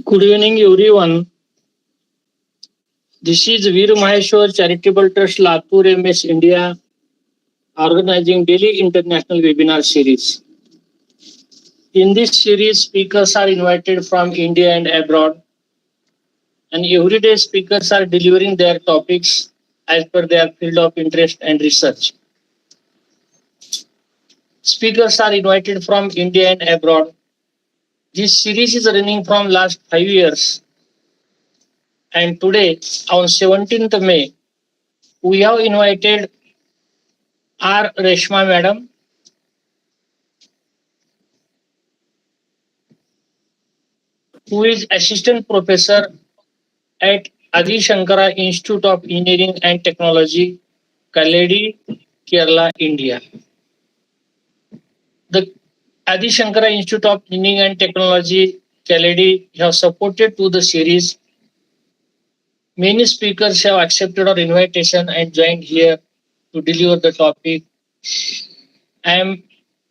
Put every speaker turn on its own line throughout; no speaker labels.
Good evening, everyone. This is Veer Maheshwar Charitable Trust Latur MS India organizing daily international webinar series. In this series, speakers are invited from India and abroad, and everyday speakers are delivering their topics as per their field of interest and research. Speakers are invited from India and abroad. This series is running from last 5 years, and today, on 17th May, we have invited RESHMA Madam, who is Assistant Professor at Shankara Institute of Engineering and Technology, Kalady, Kerala, India. The Shankara Institute of Engineering and Technology, Kalady, have supported to the series. Many speakers have accepted our invitation and joined here to deliver the topic. I am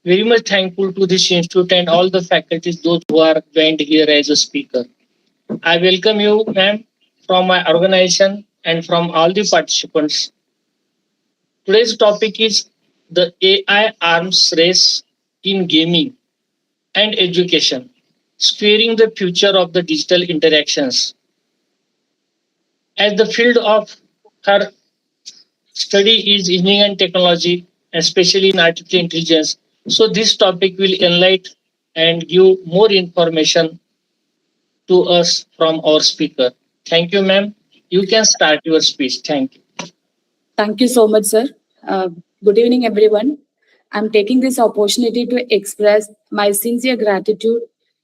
very much thankful to this institute and all the faculties, those who are joined here as a speaker. I welcome you, ma'am, from my organization and from all the participants. Today's topic is the AI arms race in gaming and education, steering the future of the digital interactions. As the field of her study is engineering and technology, especially in artificial intelligence, so this topic will enlighten and give more information to us from our speaker. Thank you, ma'am. You can start your speech. Thank you.
Thank you so much, sir. Good evening, everyone. I'm taking this opportunity to express my sincere gratitude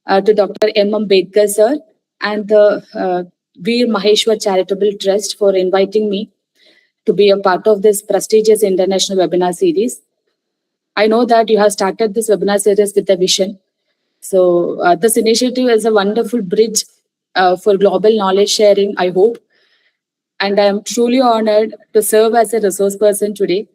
to Dr. M. BETKAR, sir, and the Veer Maheshwar Charitable Trust for inviting me to be a part of this prestigious international webinar series. I know that you have started this webinar series with a vision. So this initiative is a wonderful bridge for global knowledge sharing, I hope. And I am truly honored to serve as a resource person today.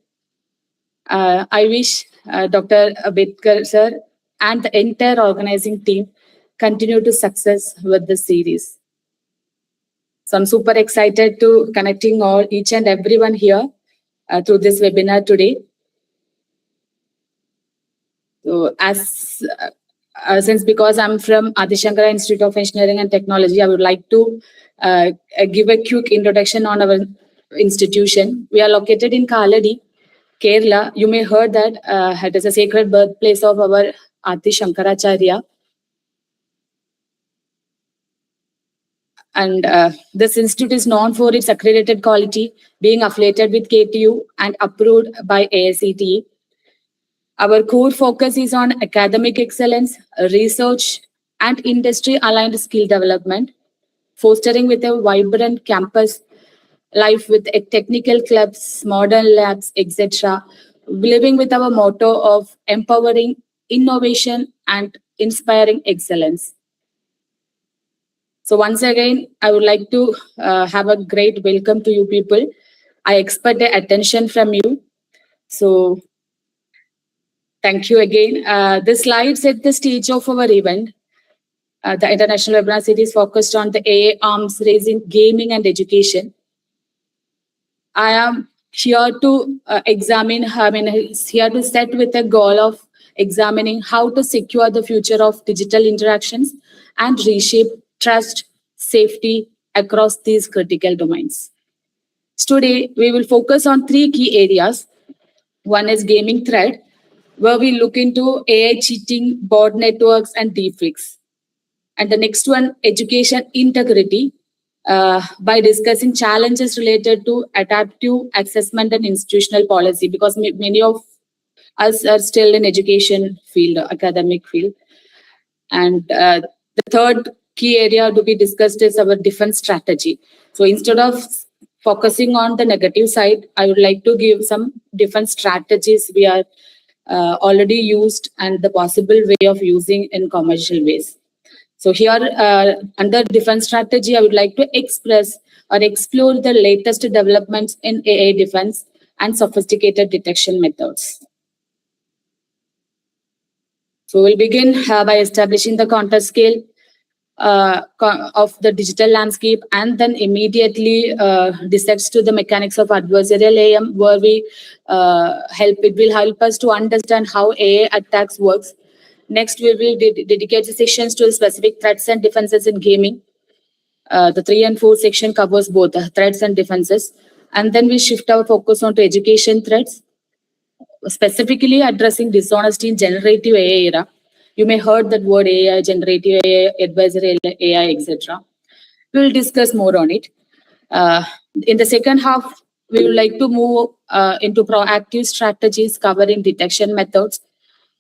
I wish Dr. BETKAR sir and the entire organizing team continue to success with this series. So I'm super excited to connecting each and everyone here through this webinar today. So since because I'm from Shankara Institute of Engineering and Technology, I would like to give a quick introduction on our institution. We are located in Kalady, Kerala. You may heard that it is a sacred birthplace of our Shankaracharya. And this institute is known for its accredited quality, being affiliated with KTU and approved by AICTE. Our core focus is on academic excellence, research, and industry-aligned skill development, fostering with a vibrant campus life with technical clubs, modern labs, etc., living with our motto of empowering innovation and inspiring excellence. So once again, I would like to have a great welcome to you people. I expect the attention from you. So thank you again. The slides set the stage of our event. The international webinar series focused on the AI arms race in gaming and education. I am here to here to set with a goal of examining how to secure the future of digital interactions and reshape trust, safety across these critical domains. Today, we will focus on three key areas. One is gaming threat, where we look into AI cheating, bot networks, and deepfakes. And the next one, education integrity, by discussing challenges related to adaptive assessment and institutional policy, because many of us are still in education field, academic field. And the third key area to be discussed is our defense strategy. So instead of focusing on the negative side, I would like to give some defense strategies we are already used and the possible way of using in commercial ways. So here, under defense strategy, I would like to express or explore the latest developments in AI defense and sophisticated detection methods. So we'll begin by establishing the counter scale. of the digital landscape, and then immediately dissects to the mechanics of adversarial AM, where it will help us to understand how AI attacks works. Next, we will dedicate the sections to specific threats and defenses in gaming. The 3 and 4 section covers both threats and defenses. And then we shift our focus on to education threats, specifically addressing dishonesty in generative AI era. You may heard that word AI, generative AI, advisory AI, etc. We will discuss more on it. In the second half, we would like to move into proactive strategies covering detection methods,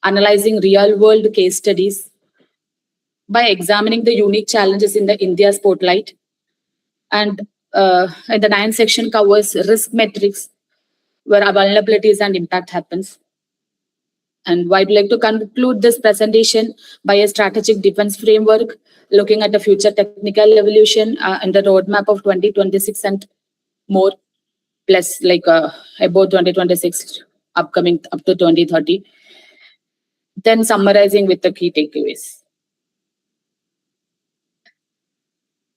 analyzing real-world case studies by examining the unique challenges in the India spotlight. And the 9th section covers risk metrics, where vulnerabilities and impact happens. And I'd like to conclude this presentation by a strategic defense framework, looking at the future technical evolution and the roadmap of 2026 and more, plus about 2026 upcoming up to 2030. Then summarizing with the key takeaways.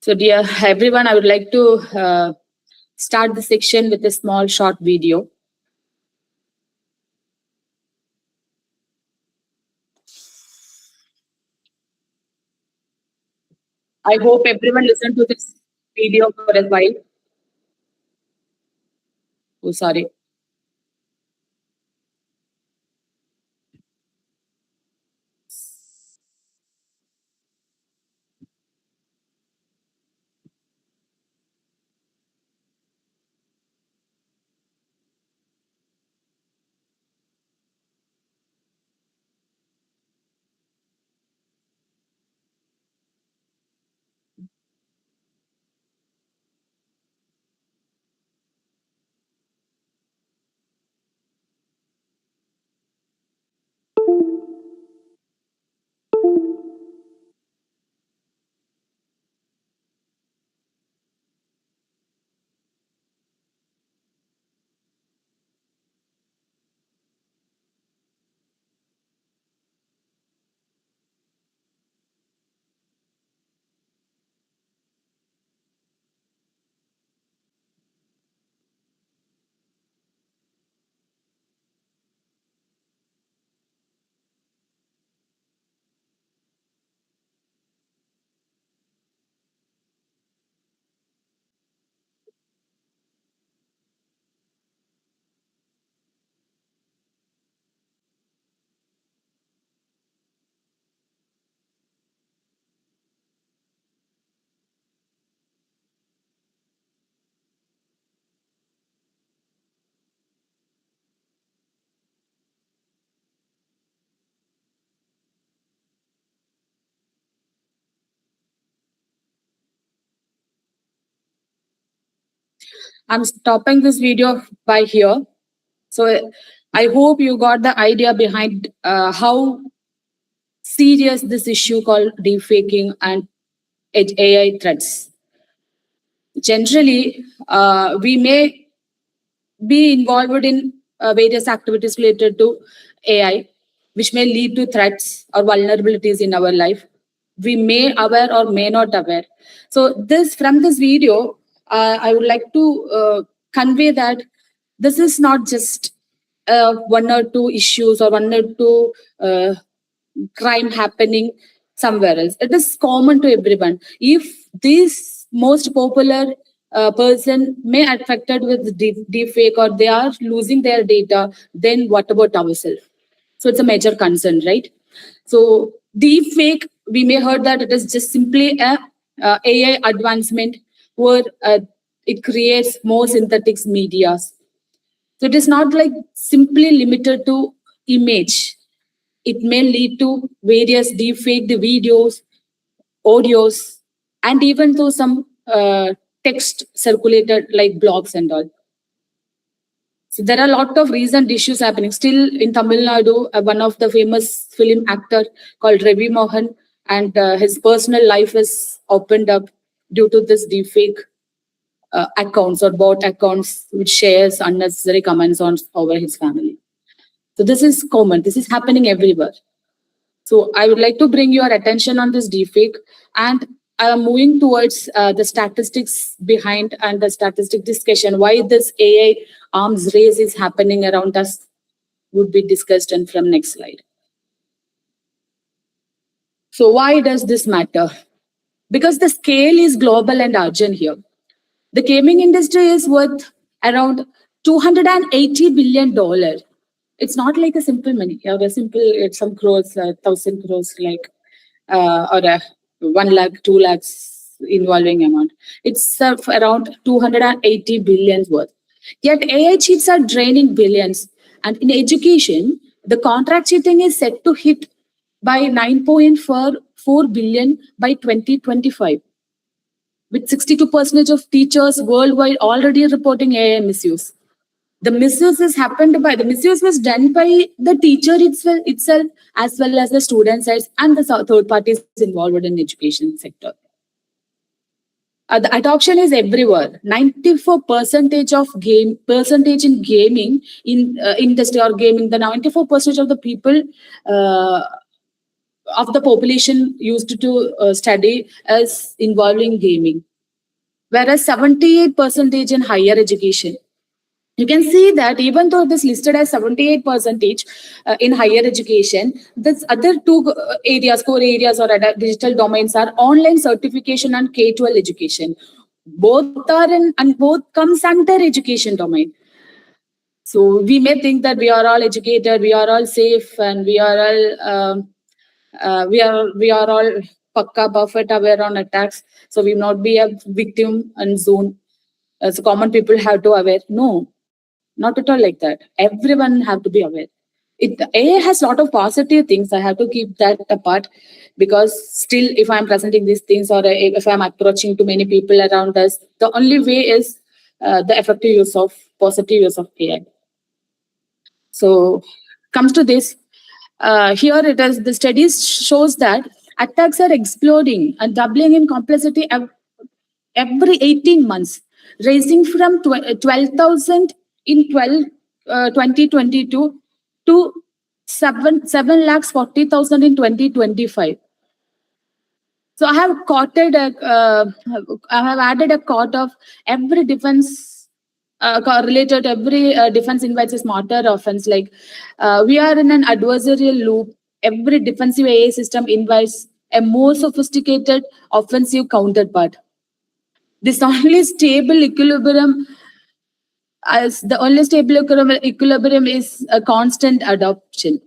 So dear everyone, I would like to start the section with a small short video. I hope everyone listen to this video for a while. Oh, sorry. I'm stopping this video by here. So I hope you got the idea behind how serious this issue called deepfaking and AI threats. Generally, we may be involved in various activities related to AI, which may lead to threats or vulnerabilities in our life. We may aware or may not aware. So from this video, I would like to convey that this is not just one or two issues or one or two crime happening somewhere else. It is common to everyone. If this most popular person may affected with deep fake or they are losing their data, then what about ourselves? So it's a major concern, right? So deep fake, we may heard that it is just simply a AI advancement where it creates more synthetic medias. So it is not like simply limited to image. It may lead to various deepfake videos, audios, and even to some text circulated like blogs and all. So there are a lot of recent issues happening. Still in Tamil Nadu, one of the famous film actor called Ravi Mohan, and his personal life is opened up due to this deepfake accounts or bot accounts which shares unnecessary comments on over his family. So this is common. This is happening everywhere. So I would like to bring your attention on this deepfake, and I am moving towards the statistics behind and the statistic discussion. Why this AI arms race is happening around us would be discussed and from next slide. So why does this matter? Because the scale is global and urgent here. The gaming industry is worth around $280 billion. It's not like a simple money, or a simple some crores, 1,000 crores, like or a 1 lakh, 2 lakhs involving amount. It's around 280 billions worth. Yet AI cheats are draining billions. And in education, the contract cheating is set to hit by 9.44 billion by 2025, with 62% of teachers worldwide already reporting AI misuse. The misuse was done by the teacher itself, as well as the student sides and the third parties involved in education sector. The adoption is everywhere. 94% of percentage in gaming in industry or gaming. The 94% of the people of the population used to study as involving gaming, whereas 78% in higher education. You can see that even though this listed as 78% in higher education, this other two areas, core areas or digital domains are online certification and K-12 education. Both are in, and both comes under education domain. So we may think that we are all educated, we are all safe, and we are all pakka buffet aware on attacks. So we will not be a victim and zone. So common people have to aware. No, not at all like that. Everyone have to be aware. AI has a lot of positive things. I have to keep that apart, because still, if I'm presenting these things or if I'm approaching to many people around us, the only way is the effective use of positive use of AI. So comes to this. Here it is. The studies shows that attacks are exploding and doubling in complexity every 18 months, raising from 12,000 in 2022 to 7,40,000 in 2025. So I have added a quote of every defense related. Every defense invites a smarter offense. Like we are in an adversarial loop. Every defensive AI system invites a more sophisticated offensive counterpart. This only stable equilibrium, as the only stable equilibrium is a constant adoption.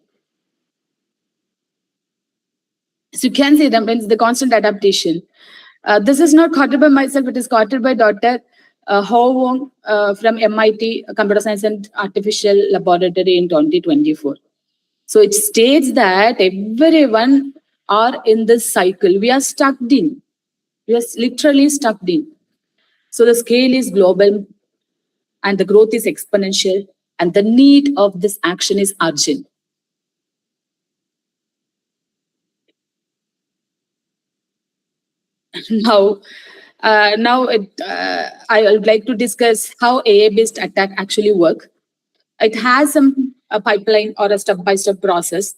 So you can see that means the constant adaptation. This is not quoted by myself, it is quoted by Dr. Ho Wong from MIT Computer Science and Artificial Laboratory in 2024. So it states that everyone are in this cycle. We are stuck in. We are literally stuck in. So the scale is global and the growth is exponential, and the need of this action is urgent. Now, I would like to discuss how AI-based attack actually work. It has a pipeline or a step-by-step process.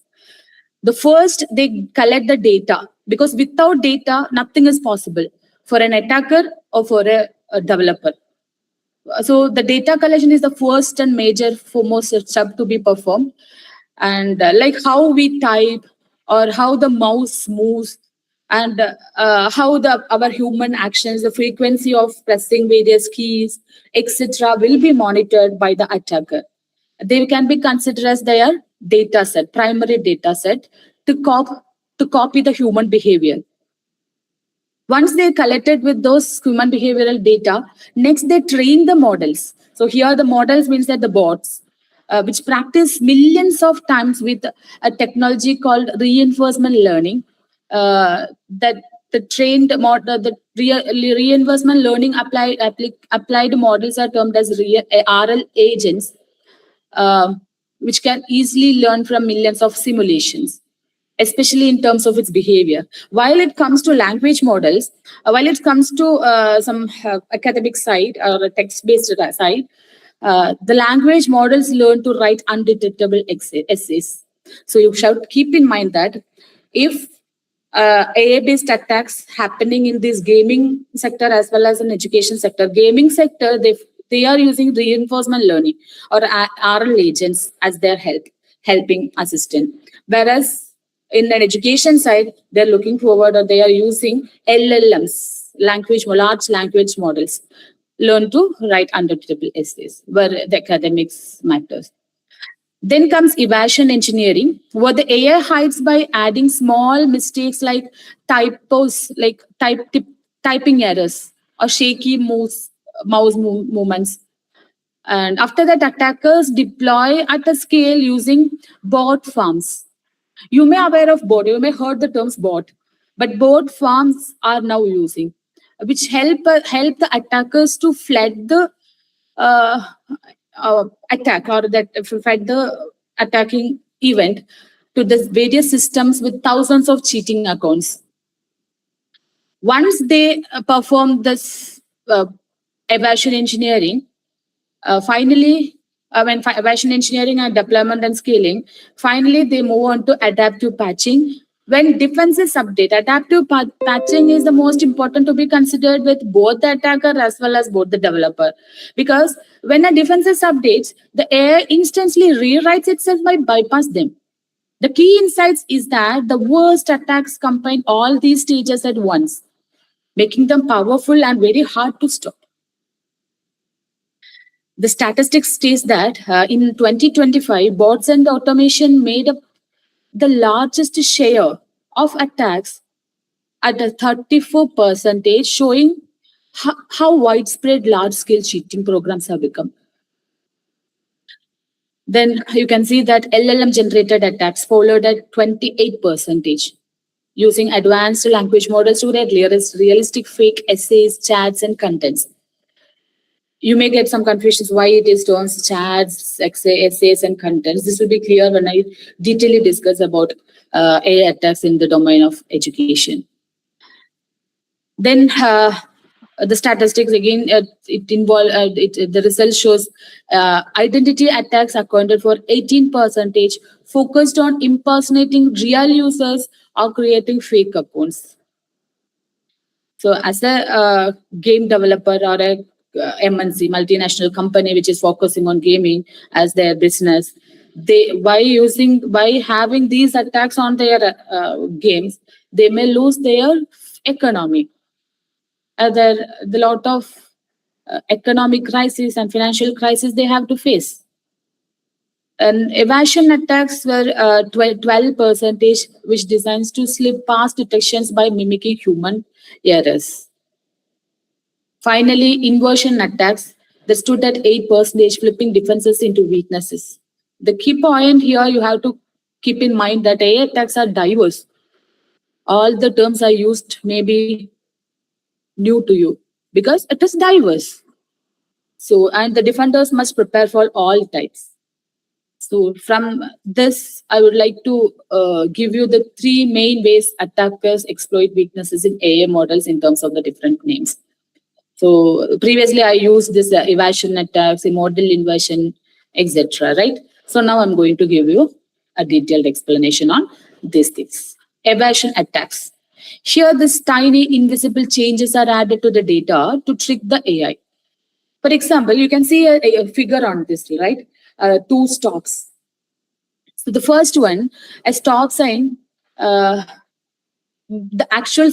The first, they collect the data, because without data, nothing is possible for an attacker or for a developer. So the data collection is the first and major foremost step to be performed. And like how we type or how the mouse moves, and how our human actions, the frequency of pressing various keys, etc., will be monitored by the attacker. They can be considered as their data set, primary data set, to copy the human behavior. Once they collected with those human behavioral data, next they train the models. So here the models means that the bots, which practice millions of times with a technology called reinforcement learning. That the trained model, the reinforcement learning applied models are termed as RL agents, which can easily learn from millions of simulations, especially in terms of its behavior. While it comes to language models, while it comes to some academic side or a text-based side, the language models learn to write undetectable essays. So you should keep in mind that if AI-based attacks happening in this gaming sector as well as in education sector. Gaming sector, they are using reinforcement learning or RL agents as their helping assistant. Whereas in an education side, they're looking forward or they are using LLMs, large language models, learn to write understandable essays where the academics matters. Then comes evasion engineering, where the AI hides by adding small mistakes like typos, like typing errors or shaky mouse movements. And after that, attackers deploy at a scale using bot farms. You may aware of bot, you may heard the terms bot, but bot farms are now using, which help the attackers to flood the uh, attack or that fed the attacking event to the various systems with thousands of cheating accounts. Once they perform this evasion engineering, finally, when evasion engineering and deployment and scaling, finally they move on to adaptive patching. When defenses update, adaptive patching is the most important to be considered with both the attacker as well as both the developer. Because when a defenses updates, the AI instantly rewrites itself by bypass them. The key insights is that the worst attacks combine all these stages at once, making them powerful and very hard to stop. The statistics states that in 2025, bots and automation made up the largest share of attacks at a 34%, showing how widespread large-scale cheating programs have become. Then you can see that LLM-generated attacks followed at 28%, using advanced language models to read realistic fake essays, chats, and contents. You may get some confusions why it is terms, chats, essays, and contents. This will be clear when I detailedly discuss about AI attacks in the domain of education. Then the statistics again, the result shows identity attacks accounted for 18%, focused on impersonating real users or creating fake accounts. So as a game developer or a MNC, multinational company, which is focusing on gaming as their business, by having these attacks on their games, they may lose their economy. The lot of economic crisis and financial crisis they have to face. And evasion attacks were 12%, which designs to slip past detections by mimicking human errors. Finally, inversion attacks that stood at 8%, flipping defenses into weaknesses. The key point here you have to keep in mind that AI attacks are diverse. All the terms I used may be new to you because it is diverse. So, and the defenders must prepare for all types. So from this, I would like to give you the three main ways attackers exploit weaknesses in AI models in terms of the different names. So previously I used this evasion attacks, model inversion, etc. Right? So now I'm going to give you a detailed explanation on these things. Evasion attacks. Here, these tiny invisible changes are added to the data to trick the AI. For example, you can see a figure on this, right? Two stops. So the first one, a stop sign, the actual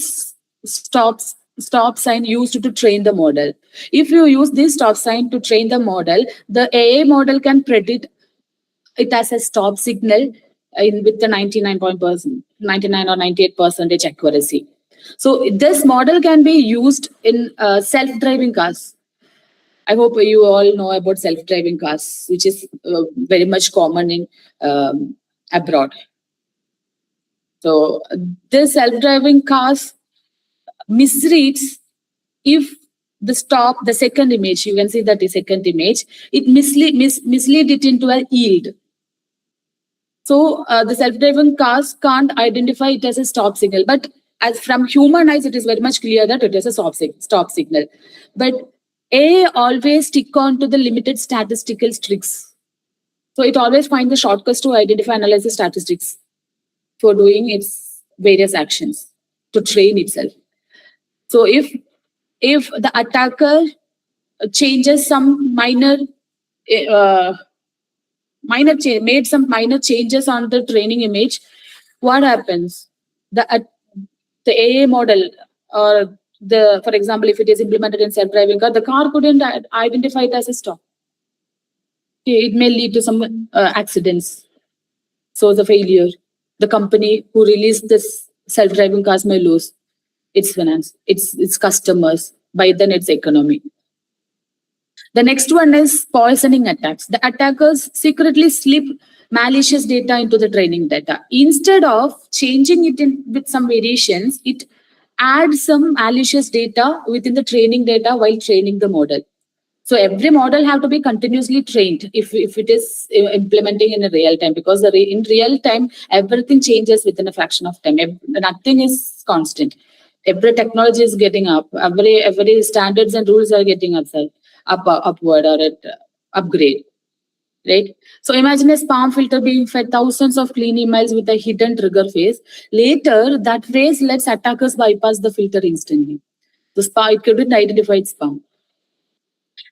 stop sign used to train the model. If you use this stop sign to train the model, the AI model can predict it as a stop signal with the 99 or 98% accuracy. So this model can be used in self-driving cars. I hope you all know about self-driving cars, which is very much common in abroad. So this self-driving cars misreads if the second image, you can see that the second image, it mislead it into a yield. So the self-driving cars can't identify it as a stop signal, but as from human eyes, it is very much clear that it is a stop signal. But AI always stick on to the limited statistical tricks. So it always finds the shortcuts to identify, analyze the statistics for doing its various actions to train itself. So if the attacker changes some uh, made some minor changes on the training image, what happens? The AA model, or for example, if it is implemented in self-driving car, the car couldn't identify it as a stop. It may lead to some accidents. So the failure, the company who released this self-driving cars may lose its finance, its customers, by then its economy. The next one is poisoning attacks. The attackers secretly slip malicious data into the training data. Instead of changing it with some variations, it adds some malicious data within the training data while training the model. So every model have to be continuously trained if it is implementing in a real time, because in real time, everything changes within a fraction of time. Nothing is constant. Every technology is getting up. Every standards and rules are getting upward or upgrade. Right? So imagine a spam filter being fed thousands of clean emails with a hidden trigger phrase. Later, that phrase lets attackers bypass the filter instantly. It couldn't identify spam.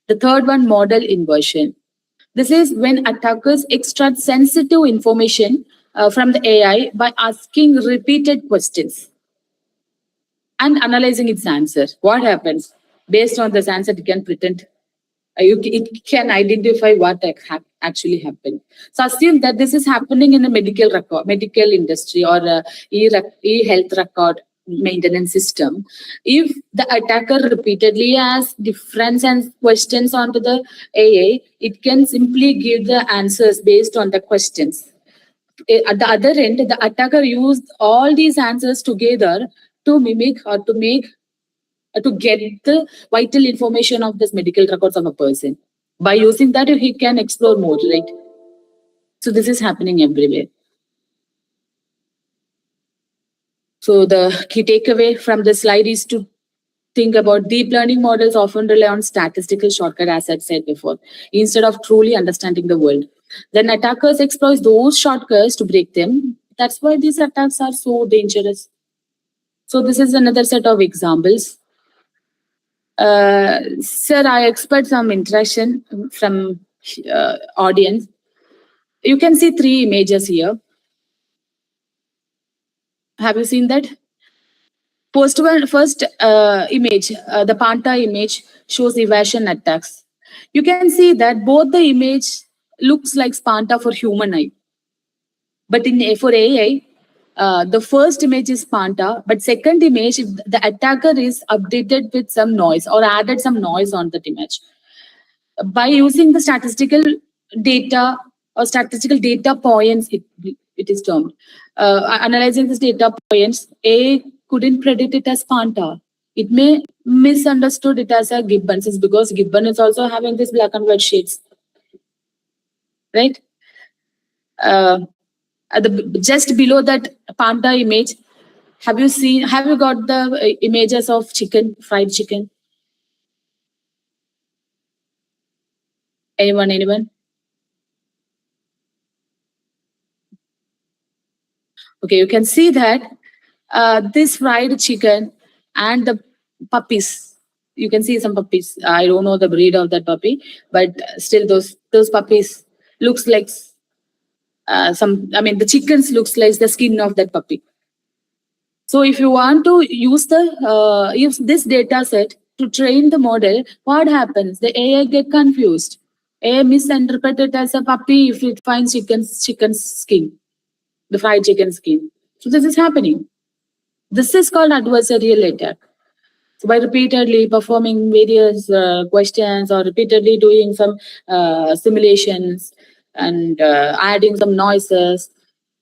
The third one, model inversion. This is when attackers extract sensitive information from the AI by asking repeated questions and analyzing its answer. What happens? Based on this answer, it can pretend, it can identify what actually happened. So assume that this is happening in a medical industry, or e-health record maintenance system. If the attacker repeatedly asks different questions onto the AA, it can simply give the answers based on the questions. At the other end, the attacker used all these answers together to mimic or to get the vital information of this medical records of a person. By using that, he can explore more, right? So this is happening everywhere. So the key takeaway from this slide is to think about deep learning models often rely on statistical shortcut, as I said before, instead of truly understanding the world. Then attackers exploit those shortcuts to break them. That's why these attacks are so dangerous. So this is another set of examples. Sir, I expect some interaction from audience. You can see 3 images here. Have you seen that? First image, the Panta image shows evasion attacks. You can see that both the image looks like Panta for human eye. But for AI, the first image is Panta, but second image, if the attacker is updated with some noise or added some noise on that image. By using the statistical data or statistical data points, it is termed. Analyzing this data points, A couldn't predict it as Panta. It may misunderstood it as a Gibbons, it's because Gibbon is also having this black and white shades, right? Just below that Panta image, have you got the images of chicken, fried chicken? Anyone? Okay, you can see that this fried chicken and the puppies. You can see some puppies. I don't know the breed of that puppy, but still those puppies looks like the chickens looks like the skin of that puppy. So if you want to use this data set to train the model, what happens? The AI get confused. AI misinterpret it as a puppy if it finds chicken skin, the fried chicken skin. So this is happening. This is called adversarial attack. So by repeatedly performing various questions or repeatedly doing some simulations and adding some noises,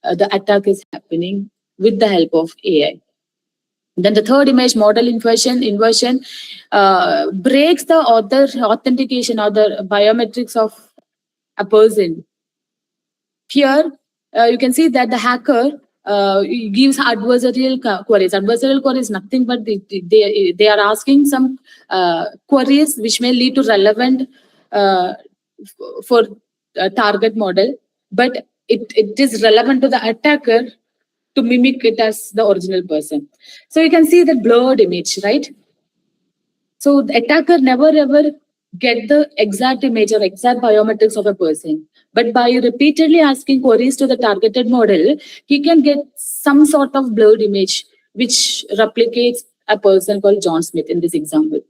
the attack is happening with the help of AI. Then the third image, model inversion breaks the authentication or the biometrics of a person. Here, you can see that the hacker gives adversarial queries. Adversarial queries is nothing but they are asking some queries which may lead to relevant for target model, but it is relevant to the attacker to mimic it as the original person. So you can see that blurred image, right? So the attacker never ever get the exact image or exact biometrics of a person. But by repeatedly asking queries to the targeted model, he can get some sort of blurred image which replicates a person called John Smith in this example.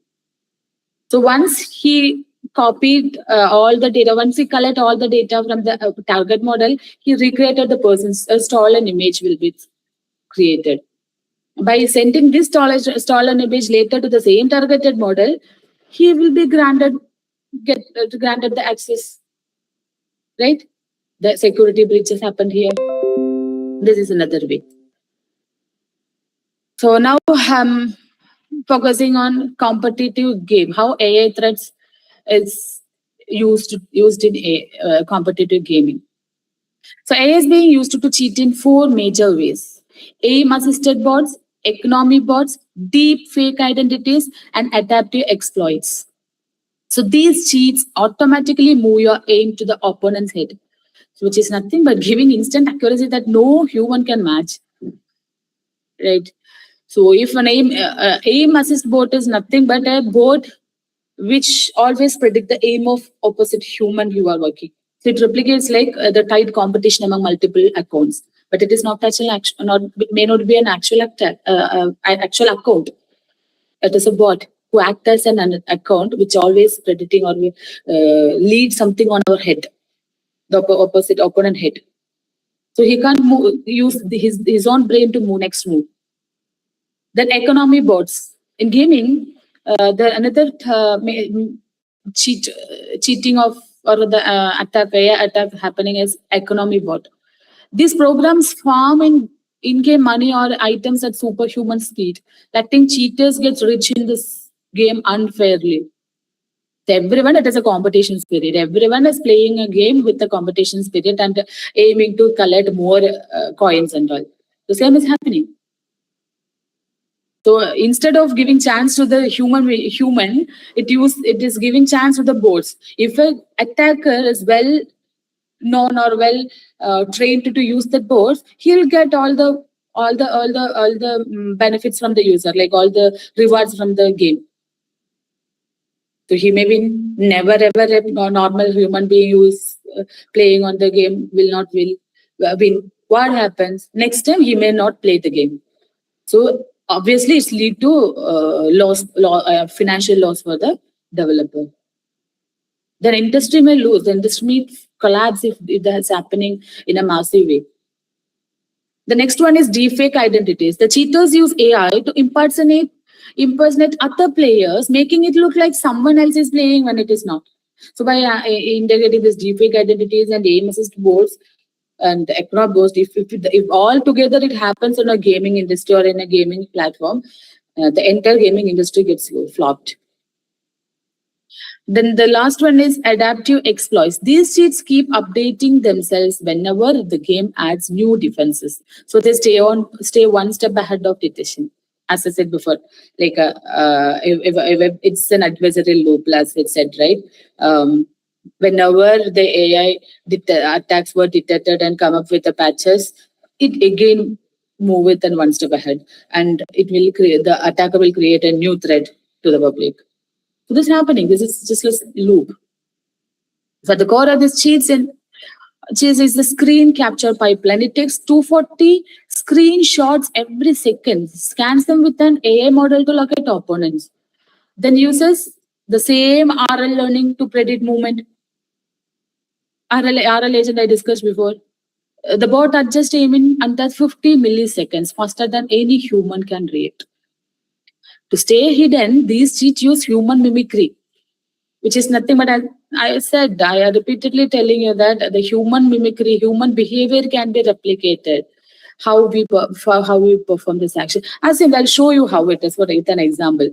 So once he copied all the data, once he collect all the data from the target model, he recreated the person's stolen image will be created. By sending this stolen image later to the same targeted model, he will be granted the access, right? The security breaches happened here. This is another way. So now I'm focusing on competitive game, how AI threats is used in competitive gaming. So AI is being used to cheat in 4 major ways: aim-assisted bots, economy bots, deep fake identities, and adaptive exploits. So these cheats automatically move your aim to the opponent's head, which is nothing but giving instant accuracy that no human can match. Right. So if an aim assist bot is nothing but a bot which always predict the aim of opposite human you are working. So it replicates like the tight competition among multiple accounts, but it is not actual action, not it may not be an actual actual account. It is a bot who acts as an account which always predicting or lead something on our head, the opposite opponent head. So he can't use his own brain to move next move. Then economy bots in gaming, the another cheating of or the AI attack happening is economy bot. These programs farm in-game money or items at superhuman speed, letting cheaters get rich in this game unfairly. So everyone, it is a competition spirit. Everyone is playing a game with the competition spirit and aiming to collect more coins and all. The same is happening. So instead of giving chance to the human, it is giving chance to the bots. If an attacker is well known or well trained to use the bots, he'll get all the benefits from the user, like all the rewards from the game. So he may be never ever a normal human being who's playing on the game will not win. What happens next time? He may not play the game. So obviously, it's lead to financial loss for the developer. Then industry may lose. The industry may collapse if that's happening in a massive way. The next one is deepfake identities. The cheaters use AI to impersonate other players, making it look like someone else is playing when it is not. So by integrating these deepfake identities and aim assist boards and economic boards, if all together it happens in a gaming industry or in a gaming platform, the entire gaming industry gets flopped. Then the last one is adaptive exploits. These cheats keep updating themselves whenever the game adds new defenses. So they stay one step ahead of detection. As I said before, like if it's an adversarial loop, as it said, right? Whenever the AI attacks were detected and come up with the patches, it again move with and one step ahead, and it will create the attacker will create a new threat to the public. So this is happening. This is just a loop. So the core of this cheats is the screen capture pipeline. It takes 240 screenshots every second, scans them with an AI model to locate opponents, then uses the same RL learning to predict movement. RL agent I discussed before. The bot adjusts aiming under 50 milliseconds, faster than any human can react. To stay hidden, these cheats use human mimicry, which is nothing but I am repeatedly telling you that the human mimicry, human behavior can be replicated. How we perform this action. I'll show you how it is with an example.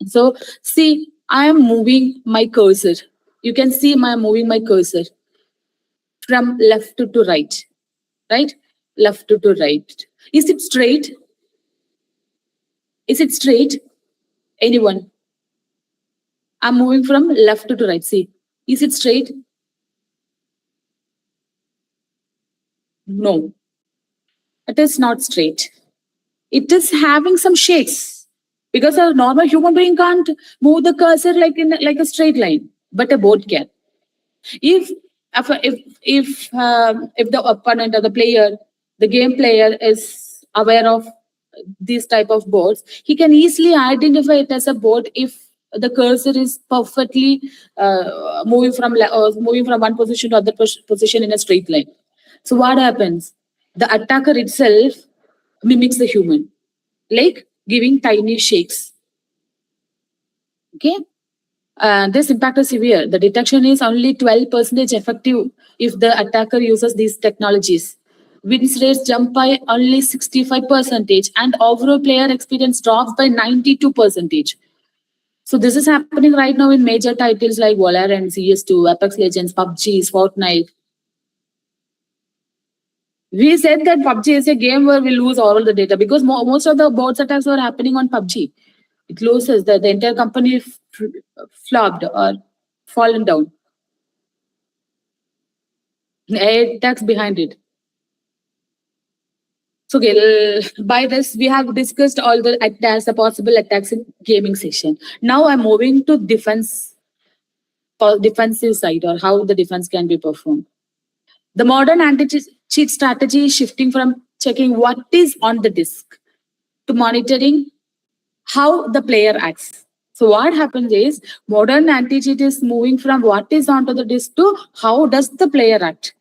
So see, I am moving my cursor. You can see I'm moving my cursor from left to right, right? Left to right. Is it straight? Is it straight? Anyone? I'm moving from left to right. See, is it straight? No. it is not straight. It is having some shakes because a normal human being can't move the cursor like a straight line, but a board can. If if the opponent or the player, the game player is aware of these type of boards, he can easily identify it as a board if the cursor is perfectly moving from one position to other position in a straight line. So what happens? The attacker itself mimics the human, like giving tiny shakes. Okay. This impact is severe. The detection is only 12% effective if the attacker uses these technologies. Wins rates jump by only 65%, and overall player experience drops by 92%. So this is happening right now in major titles like Valorant, CS2, Apex Legends, PUBG, Fortnite. We said that PUBG is a game where we lose all the data because most of the bots attacks were happening on PUBG. It loses, the entire company flopped or fallen down. Attacks behind it. So, by this, we have discussed all the attacks, the possible attacks in gaming session. Now I'm moving to defensive side, or how the defense can be performed. The modern anti-cheat strategy is shifting from checking what is on the disk to monitoring how the player acts. So what happens is modern anti-cheat is moving from what is onto the disk to how does the player act.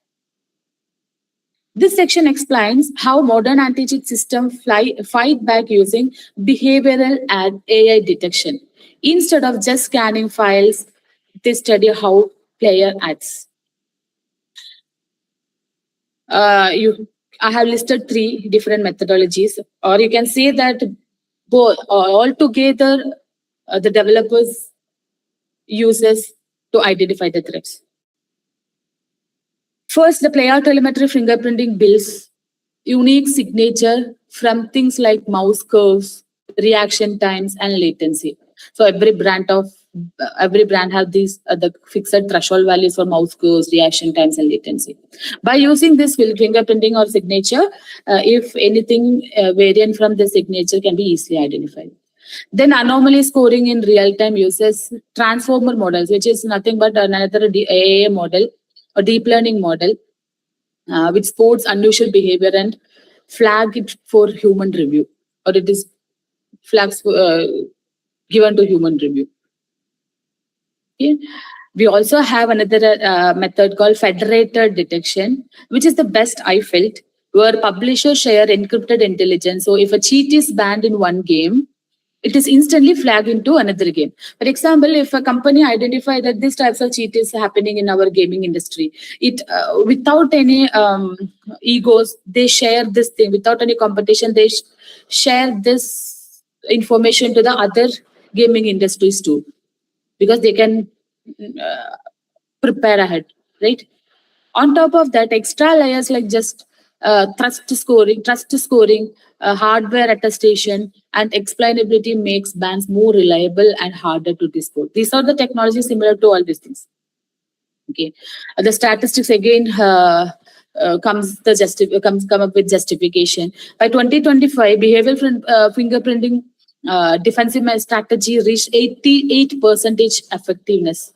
This section explains how modern anti-cheat systems fight back using behavioral and AI detection. Instead of just scanning files, they study how player acts. I have listed 3 different methodologies, or you can say that both all together the developers uses to identify the threats. First, the player telemetry fingerprinting builds unique signature from things like mouse curves, reaction times, and latency. So every brand has these the fixed threshold values for mouse curves, reaction times, and latency. By using this fingerprinting or signature, if anything variant from the signature can be easily identified. Then anomaly scoring in real time uses transformer models, which is nothing but another AA model or deep learning model, which sports unusual behavior and flag it for human review, or it is flags given to human review. Okay. We also have another method called federated detection, which is the best I felt, where publishers share encrypted intelligence. So if a cheat is banned in one game, it is instantly flagged into another game. For example, if a company identifies that these types of cheat is happening in our gaming industry, it without any egos, they share this thing. Without any competition, they share this information to the other gaming industries too, because they can prepare ahead, right? On top of that, extra layers like just trust scoring, hardware attestation, and explainability makes bans more reliable and harder to dispute. These are the technologies similar to all these things. Okay, the statistics again come up with justification. By 2025, behavioral fingerprinting defensive strategy reached 88% effectiveness.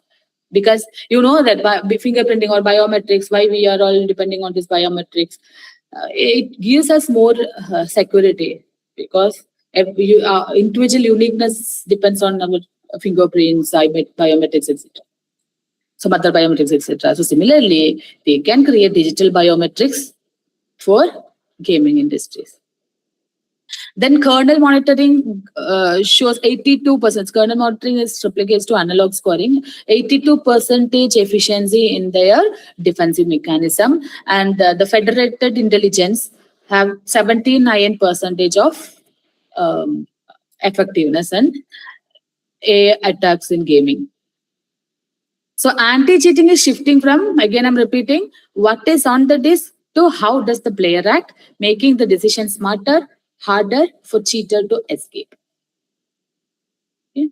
Because you know that by fingerprinting or biometrics, why we are all depending on this biometrics, it gives us more security, because individual uniqueness depends on our fingerprints, biometrics, etc. Some other biometrics, etc. So similarly, they can create digital biometrics for gaming industries. Then kernel monitoring shows 82%. Kernel monitoring is replicates to analog scoring, 82% efficiency in their defensive mechanism, and the federated intelligence have 79% of effectiveness and attacks in gaming. So anti-cheating is shifting from, again I'm repeating, what is on the disk to how does the player act, making the decision smarter, harder for cheater to escape. Okay.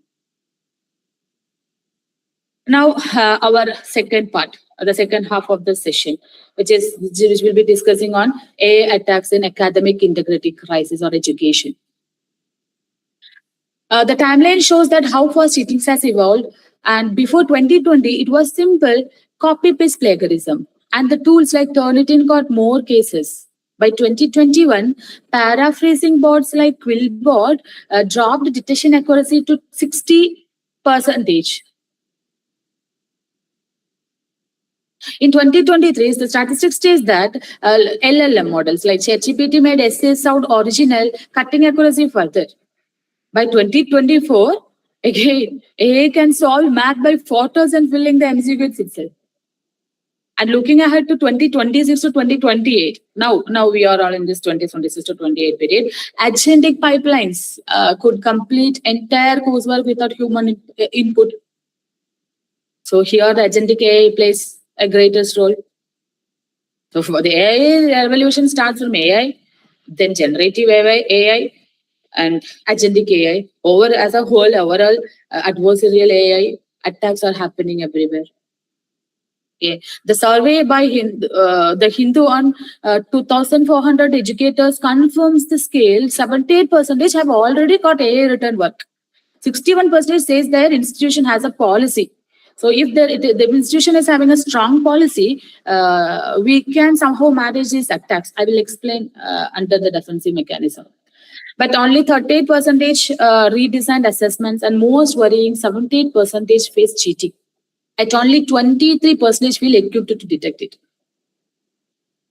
Now our second part, the second half of the session, which will be discussing on AI attacks in academic integrity crisis or education. The timeline shows that how fast cheating has evolved. And before 2020, it was simple copy-paste plagiarism. And the tools like Turnitin got more cases. By 2021, paraphrasing bots like Quillbot dropped detection accuracy to 60%. In 2023, the statistics says that LLM models like ChatGPT made essays sound original, cutting accuracy further. By 2024, again, AI can solve math by photos and filling the MCQs itself. And looking ahead to 2026 to 2028, now we are all in this 2026 to 28 period, agentic pipelines could complete entire coursework without human input. So here the agentic AI plays a greatest role. So for the AI revolution starts from AI, then generative AI and agentic AI. As a whole, overall, adversarial AI attacks are happening everywhere. Okay. The survey by the Hindu on 2,400 educators confirms the scale. 78% have already got AI written work. 61% says their institution has a policy. So if the institution is having a strong policy, we can somehow manage these attacks. I will explain under the defensive mechanism. But only 38% redesigned assessments, and most worrying 78% face cheating. At only 23% feel equipped to detect it.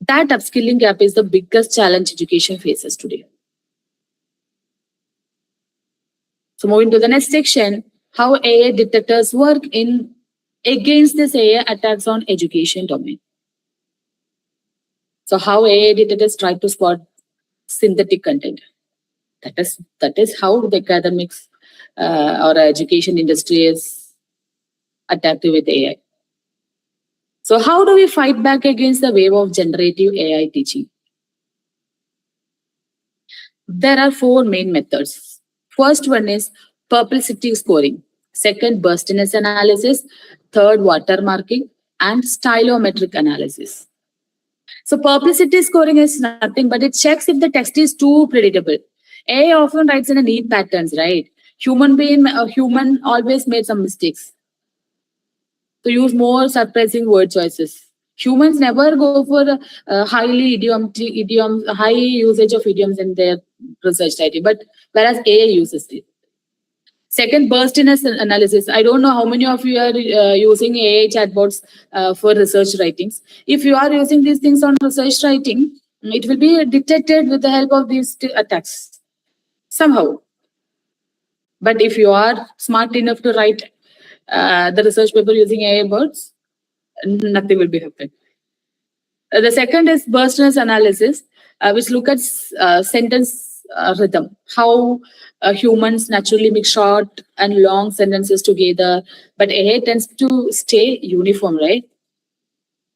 That upskilling gap is the biggest challenge education faces today. So moving to the next section, how AI detectors work against this AI attacks on education domain. So how AI detectors try to spot synthetic content. That is how the academics or education industry is attacked with AI. So how do we fight back against the wave of generative AI teaching? There are 4 main methods. First one is perplexity scoring. Second, burstiness analysis. Third, watermarking. And stylometric analysis. So perplexity scoring is nothing but it checks if the text is too predictable. AI often writes in a neat patterns, right? Human always made some mistakes. To use more surprising word choices. Humans never go for highly high usage of idioms in their research writing, but whereas AI uses it. Second, burstiness analysis. I don't know how many of you are using AI chatbots for research writings. If you are using these things on research writing, it will be detected with the help of these attacks somehow. But if you are smart enough to write the research paper using AI bots, nothing will be happening. The second is burstiness analysis, which look at sentence rhythm, how humans naturally mix short and long sentences together, but AI tends to stay uniform, right?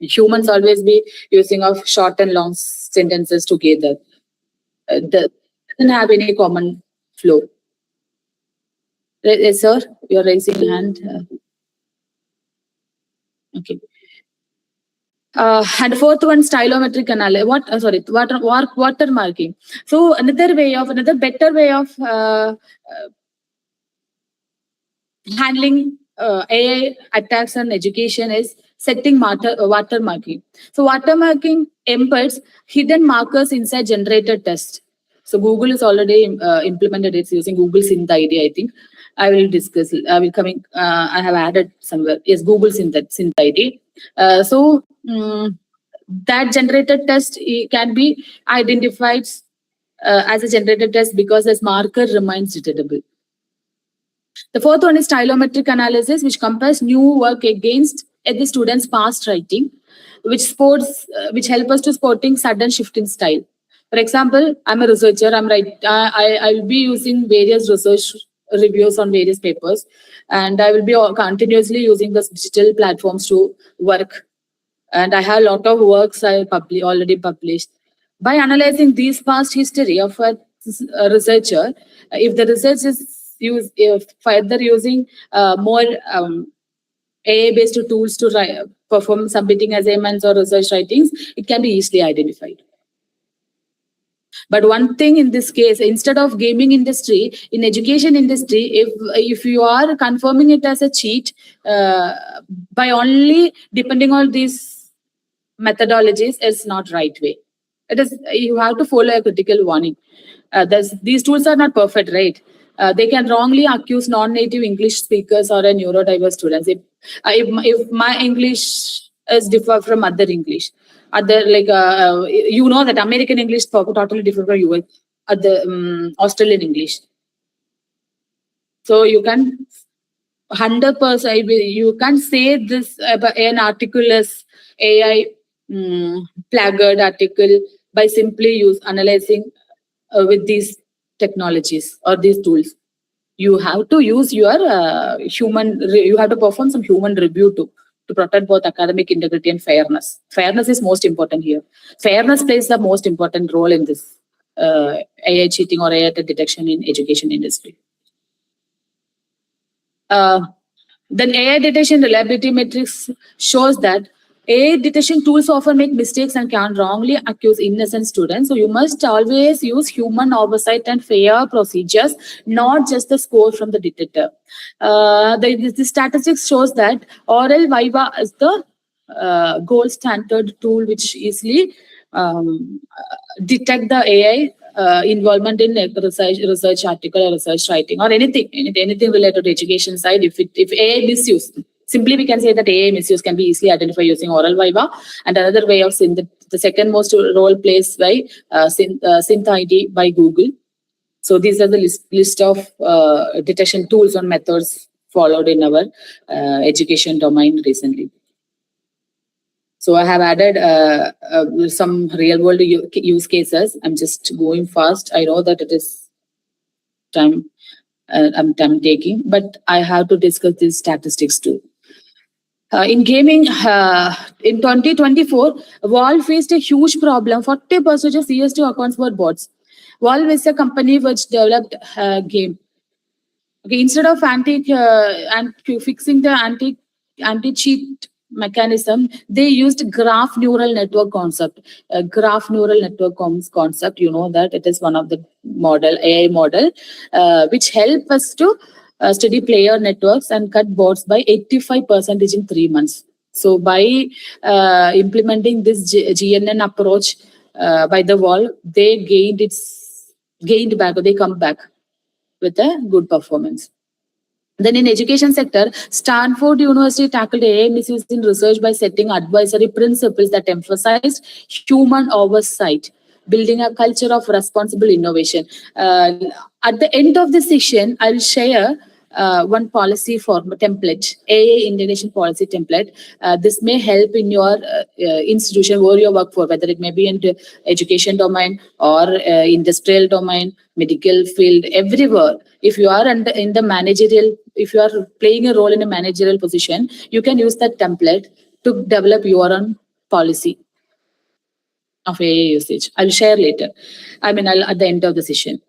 Humans always be using of short and long sentences together. Doesn't have any common flow. Yes, sir, you're raising your hand. Okay. And fourth one, stylometric analysis. Watermarking. So another better way of handling AI attacks on education is setting watermarking. So watermarking embeds hidden markers inside generated text. So Google is already implemented it using Google Synth ID, I think. I will discuss. I have added somewhere. Yes, Google Synth ID. That generated test can be identified as a generated test because this marker remains detectable. The fourth one is stylometric analysis, which compares new work against the student's past writing, which help us to spotting sudden shift in style. For example, I'm a researcher. I will be using various research reviews on various papers, and I will be continuously using the digital platforms to work. And I have a lot of works I already published. By analyzing this past history of a researcher, if the research is further using more AI-based tools to perform submitting assignments or research writings, it can be easily identified. But one thing in this case, instead of gaming industry, in education industry, if you are confirming it as a cheat by only depending on these methodologies, is not right way. It is, you have to follow a critical warning. These tools are not perfect, right? They can wrongly accuse non-native English speakers or a neurodiverse students. If my English is differ from other English, other like you know that American English totally different from US, other Australian English. So you can 100%. You can't say this an article is AI plagiarized article by simply analyzing with these technologies or these tools. You have to use your you have to perform some human review to protect both academic integrity and fairness. Fairness is most important here. Fairness plays the most important role in this AI cheating or AI detection in education industry. Then AI detection reliability metrics shows that AI detection tools often make mistakes and can wrongly accuse innocent students. So you must always use human oversight and fair procedures, not just the score from the detector. The statistics shows that Oral Viva is the gold standard tool which easily detect the AI involvement in a research article or research writing or anything related to education side. If AI misuse, simply we can say that AI misuse can be easily identified using Oral Viva. And another way of the second most role plays by Synth ID by Google. So these are the list of detection tools and methods followed in our education domain recently. So I have added some real world use cases. I'm just going fast. I know that it is time I'm time taking, but I have to discuss these statistics too. In gaming, in 2024, Valve faced a huge problem. 40% of CS2 accounts were bots. Valve is a company which developed a game. Okay, instead of fixing the anti-cheat mechanism, they used graph neural network concept. Graph neural network concept, you know that it is one of the AI model, which help us to study player networks and cut bots by 85% in 3 months. So by implementing this GNN approach by the Valve, they come back with a good performance. Then in education sector, Stanford University tackled AI misuse in research by setting advisory principles that emphasized human oversight, building a culture of responsible innovation. At the end of the session, I'll share one policy form template, AI integration policy template. This may help in your institution where you work for, whether it may be in the education domain or industrial domain, medical field, everywhere. If you are in the managerial, if you are playing a role in a managerial position, you can use that template to develop your own policy of AI usage. I'll share later. I'll at the end of the session.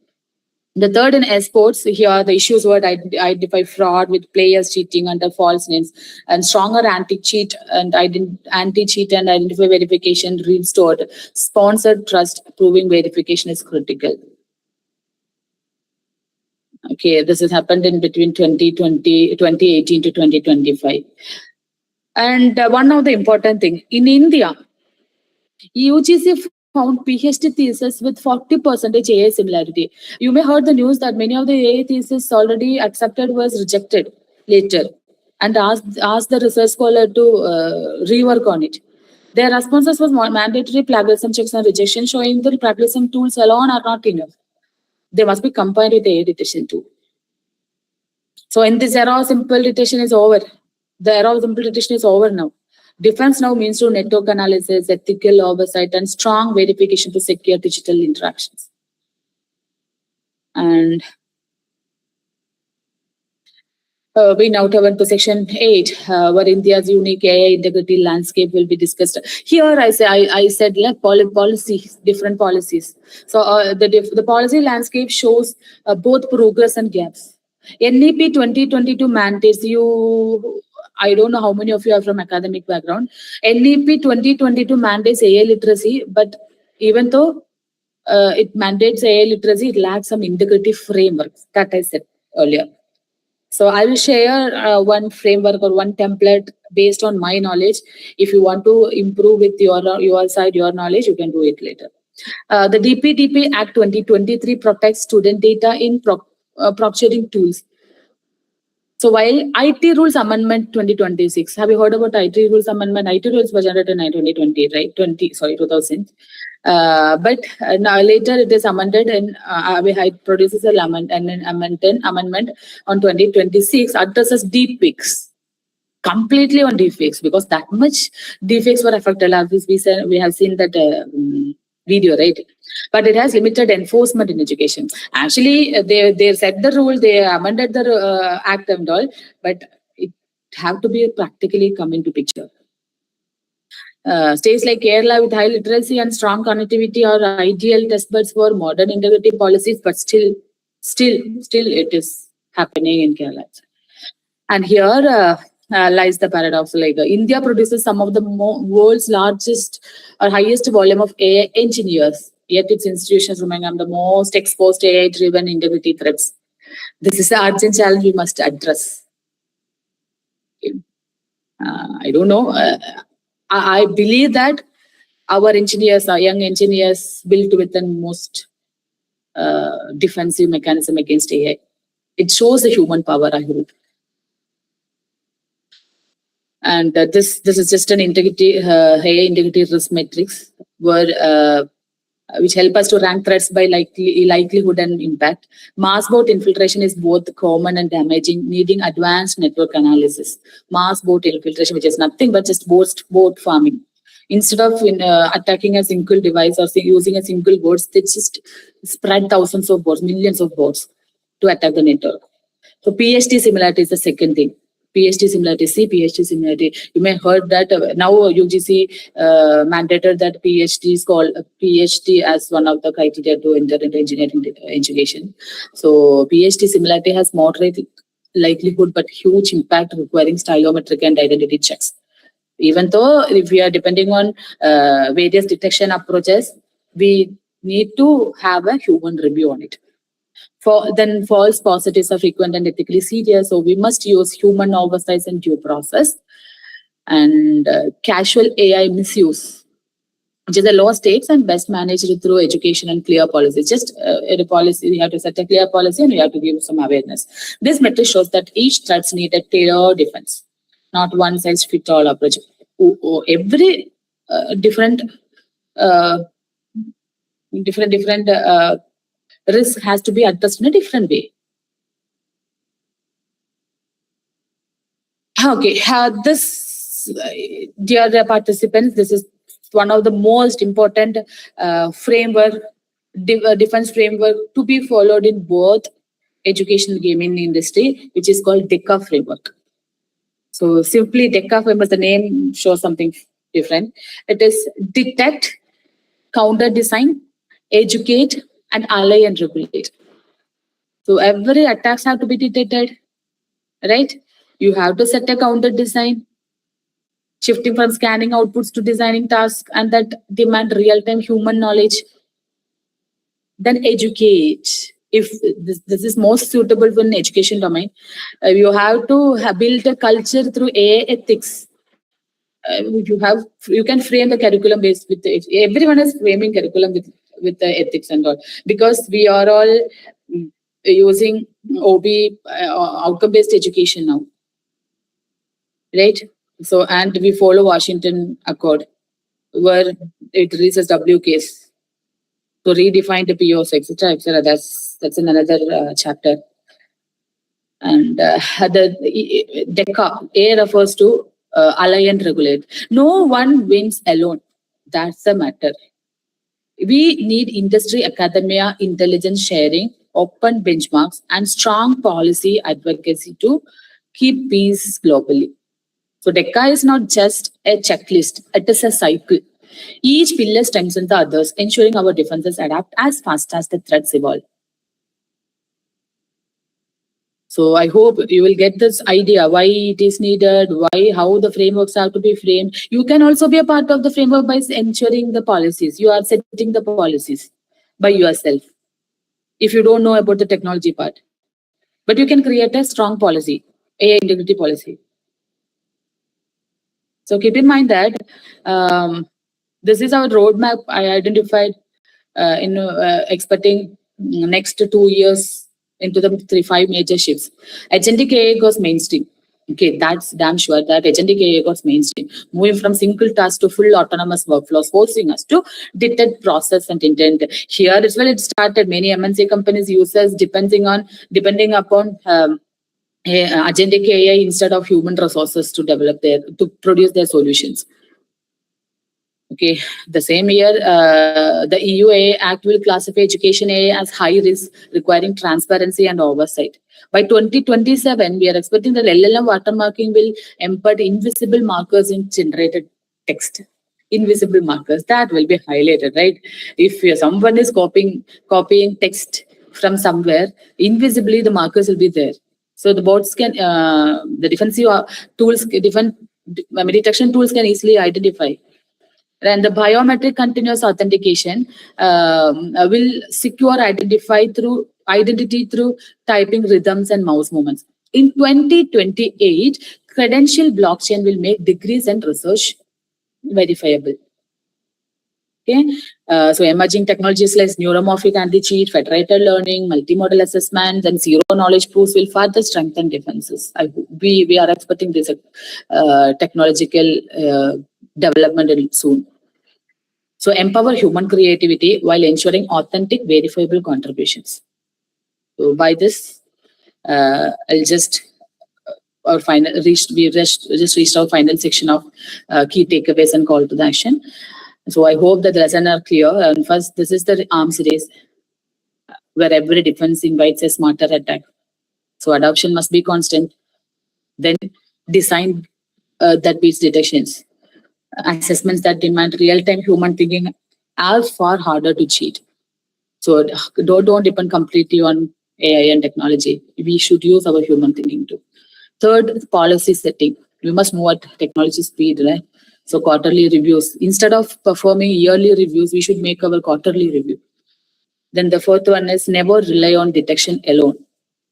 The third in esports, here the issues were identify fraud with players cheating under false names, and stronger anti-cheat and identify verification restored. Sponsored trust proving verification is critical. Okay, this has happened in between 2018 to 2025. And one of the important thing, in India, UGC found PhD thesis with 40% AI similarity. You may heard the news that many of the AI theses already accepted was rejected later and asked the research scholar to rework on it. Their responses was mandatory plagiarism checks and rejection, showing that plagiarism tools alone are not enough. They must be combined with AI detection too. So in this era, simple detection is over. The era of simple detection is over now. Defense now means to network analysis, ethical oversight, and strong verification to secure digital interactions. And we now turn to section 8, where India's unique AI integrity landscape will be discussed. Here I said policies, different policies. So the policy landscape shows both progress and gaps. NEP 2022 mandates you I don't know how many of you are from academic background. NEP 2022 mandates AI literacy, but even though it mandates AI literacy, it lacks some integrative frameworks that I said earlier. So I will share one framework or one template based on my knowledge. If you want to improve with your side, your knowledge, you can do it later. The DPDP Act 2023 protects student data in procuring tools. So while IT Rules Amendment 2026, have you heard about IT Rules Amendment? IT Rules were generated in 2020, right? 2000. But now later it is amended and it produces an amendment on 2026 addresses deepfakes. Completely on deepfakes, because that much deepfakes were affected. As we have seen that video, right? But it has limited enforcement in education. Actually, they set the rule, they amended the act and all, but it have to be practically come into picture. States like Kerala with high literacy and strong connectivity are ideal testbeds for modern integrative policies, but still it is happening in Kerala. And here lies the paradox. Like India produces some of the world's largest or highest volume of AI engineers, yet its institutions remain the most exposed AI-driven integrity threats. This is the urgent challenge we must address. I don't know. I believe that our engineers, our young engineers, built with the most defensive mechanism against AI. It shows the human power, I hope. And this is just an integrity AI integrity risk matrix where which help us to rank threats by likelihood and impact. Mass bot infiltration is both common and damaging, needing advanced network analysis. Mass bot infiltration, which is nothing but just bot farming. Instead of attacking a single device or using a single bot, they just spread thousands of bots, millions of bots to attack the network. So PhD similarity is the second thing. PhD similarity, PhD similarity. You may have heard that now UGC mandated that PhD is called PhD as one of the criteria to enter into engineering education. So PhD similarity has moderate likelihood but huge impact, requiring stylometric and identity checks. Even though if we are depending on various detection approaches, we need to have a human review on it. Then false positives are frequent and ethically serious. So we must use human oversight and due process. And casual AI misuse, which is the law states and best managed through education and clear policies. Just a policy, we have to set a clear policy and we have to give some awareness. This metric shows that each threats need a tailored defense, not one size fits all approach. Every different risk has to be addressed in a different way. Okay, dear participants, this is one of the most important defense framework to be followed in both education and gaming industry, which is called BETKAR framework. So simply BETKAR framework, the name shows something different. It is detect, counter design, educate, and ally and regulate. So every attacks have to be detected, right? You have to set a counter design, shifting from scanning outputs to designing tasks, and that demand real-time human knowledge. Then educate. If this is most suitable for an education domain, you have to build a culture through AI ethics. You can frame the curriculum based with everyone is framing curriculum with the ethics and all, because we are all using OB outcome based education now, right? So and we follow Washington Accord where it releases W case to redefine the POs, etc., etc. That's in another chapter. And the BETKAR, A refers to ally and regulate. No one wins alone. That's the matter. We need industry, academia, intelligence sharing, open benchmarks, and strong policy advocacy to keep peace globally. So BETKAR is not just a checklist, it is a cycle. Each pillar strengthens the others, ensuring our defenses adapt as fast as the threats evolve. So I hope you will get this idea why it is needed, how the frameworks have to be framed. You can also be a part of the framework by ensuring the policies. You are setting the policies by yourself. If you don't know about the technology part, but you can create a strong policy, AI integrity policy. So keep in mind that this is our roadmap I identified in expecting next 2 years into the 5 major shifts. Agentic AI goes mainstream. Okay, that's damn sure that agentic AI goes mainstream, moving from single task to full autonomous workflows, forcing us to detect, process, and intent. Here as well, it started. Many MNC companies users depending upon agentic AI instead of human resources to produce their solutions. Okay, the same year, the EU AI Act will classify education AI as high risk, requiring transparency and oversight. By 2027, we are expecting that LLM watermarking will embed invisible markers in generated text. Invisible markers that will be highlighted, right? If someone is copying text from somewhere, invisibly the markers will be there. So the bots can, the defensive tools, detection tools can easily identify. And the biometric continuous authentication will secure identity through typing rhythms and mouse movements. In 2028, credential blockchain will make degrees and research verifiable. Okay, so emerging technologies like neuromorphic anti-cheat, federated learning, multimodal assessment, and zero knowledge proofs will further strengthen defenses. We are expecting this technological development soon. So empower human creativity while ensuring authentic, verifiable contributions. So by this, I'll just reached our final section of key takeaways and call to the action. So I hope that the lessons are clear. And first, this is the arms race where every defense invites a smarter attack. So adoption must be constant. Then design that beats detections. Assessments that demand real-time human thinking are far harder to cheat. So don't depend completely on AI and technology. We should use our human thinking too. Third, policy setting. We must move at technology speed, right? So quarterly reviews. Instead of performing yearly reviews, we should make our quarterly review. Then the fourth one is never rely on detection alone.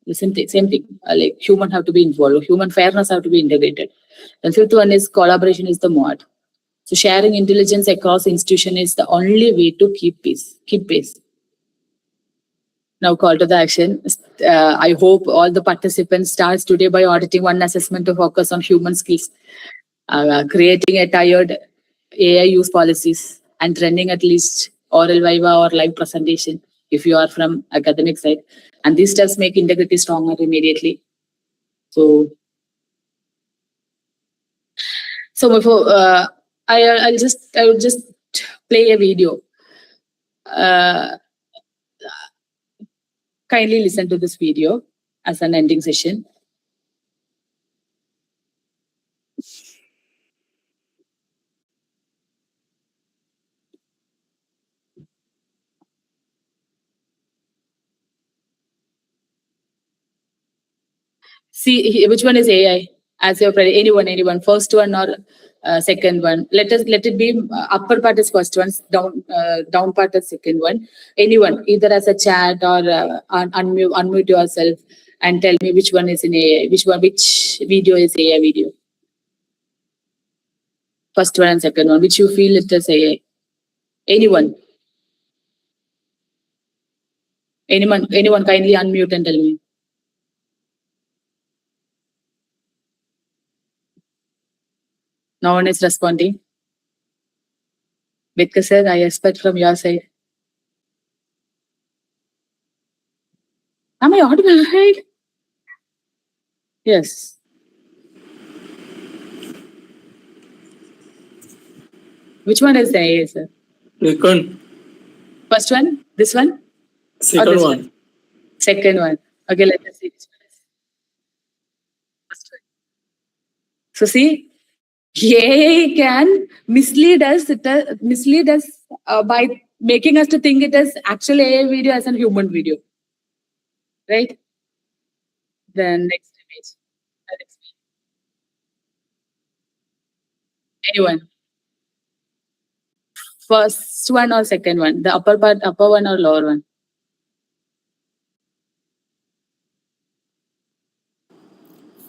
The same thing. Like human have to be involved. Human fairness have to be integrated. And fifth one is collaboration is the mode. So sharing intelligence across institution is the only way to keep pace. Now call to the action. I hope all the participants starts today by auditing one assessment to focus on human skills, creating a tired AI use policies, and trending at least oral viva or live presentation if you are from academic side. And these steps make integrity stronger immediately. So before I will just play a video. Kindly listen to this video as an ending session. See which one is AI as your anyone first one or second one. Let it be upper part is first one, down part is second one. Anyone either as a chat or unmute yourself and tell me which one is in AI, which video is AI video. First one and second one, which you feel it is AI. Anyone kindly unmute and tell me. No one is responding. BETKAR sir, I expect from your side. Am I audible, right? Yes. Which one is the AI, sir?
Second.
First one? This one?
Second one.
Second one. Okay, let us see. First one. So see, AI can mislead us by making us to think it as actual AI video as a human video. Right? Then next image. Anyone? First one or second one? The upper part, upper one or lower one?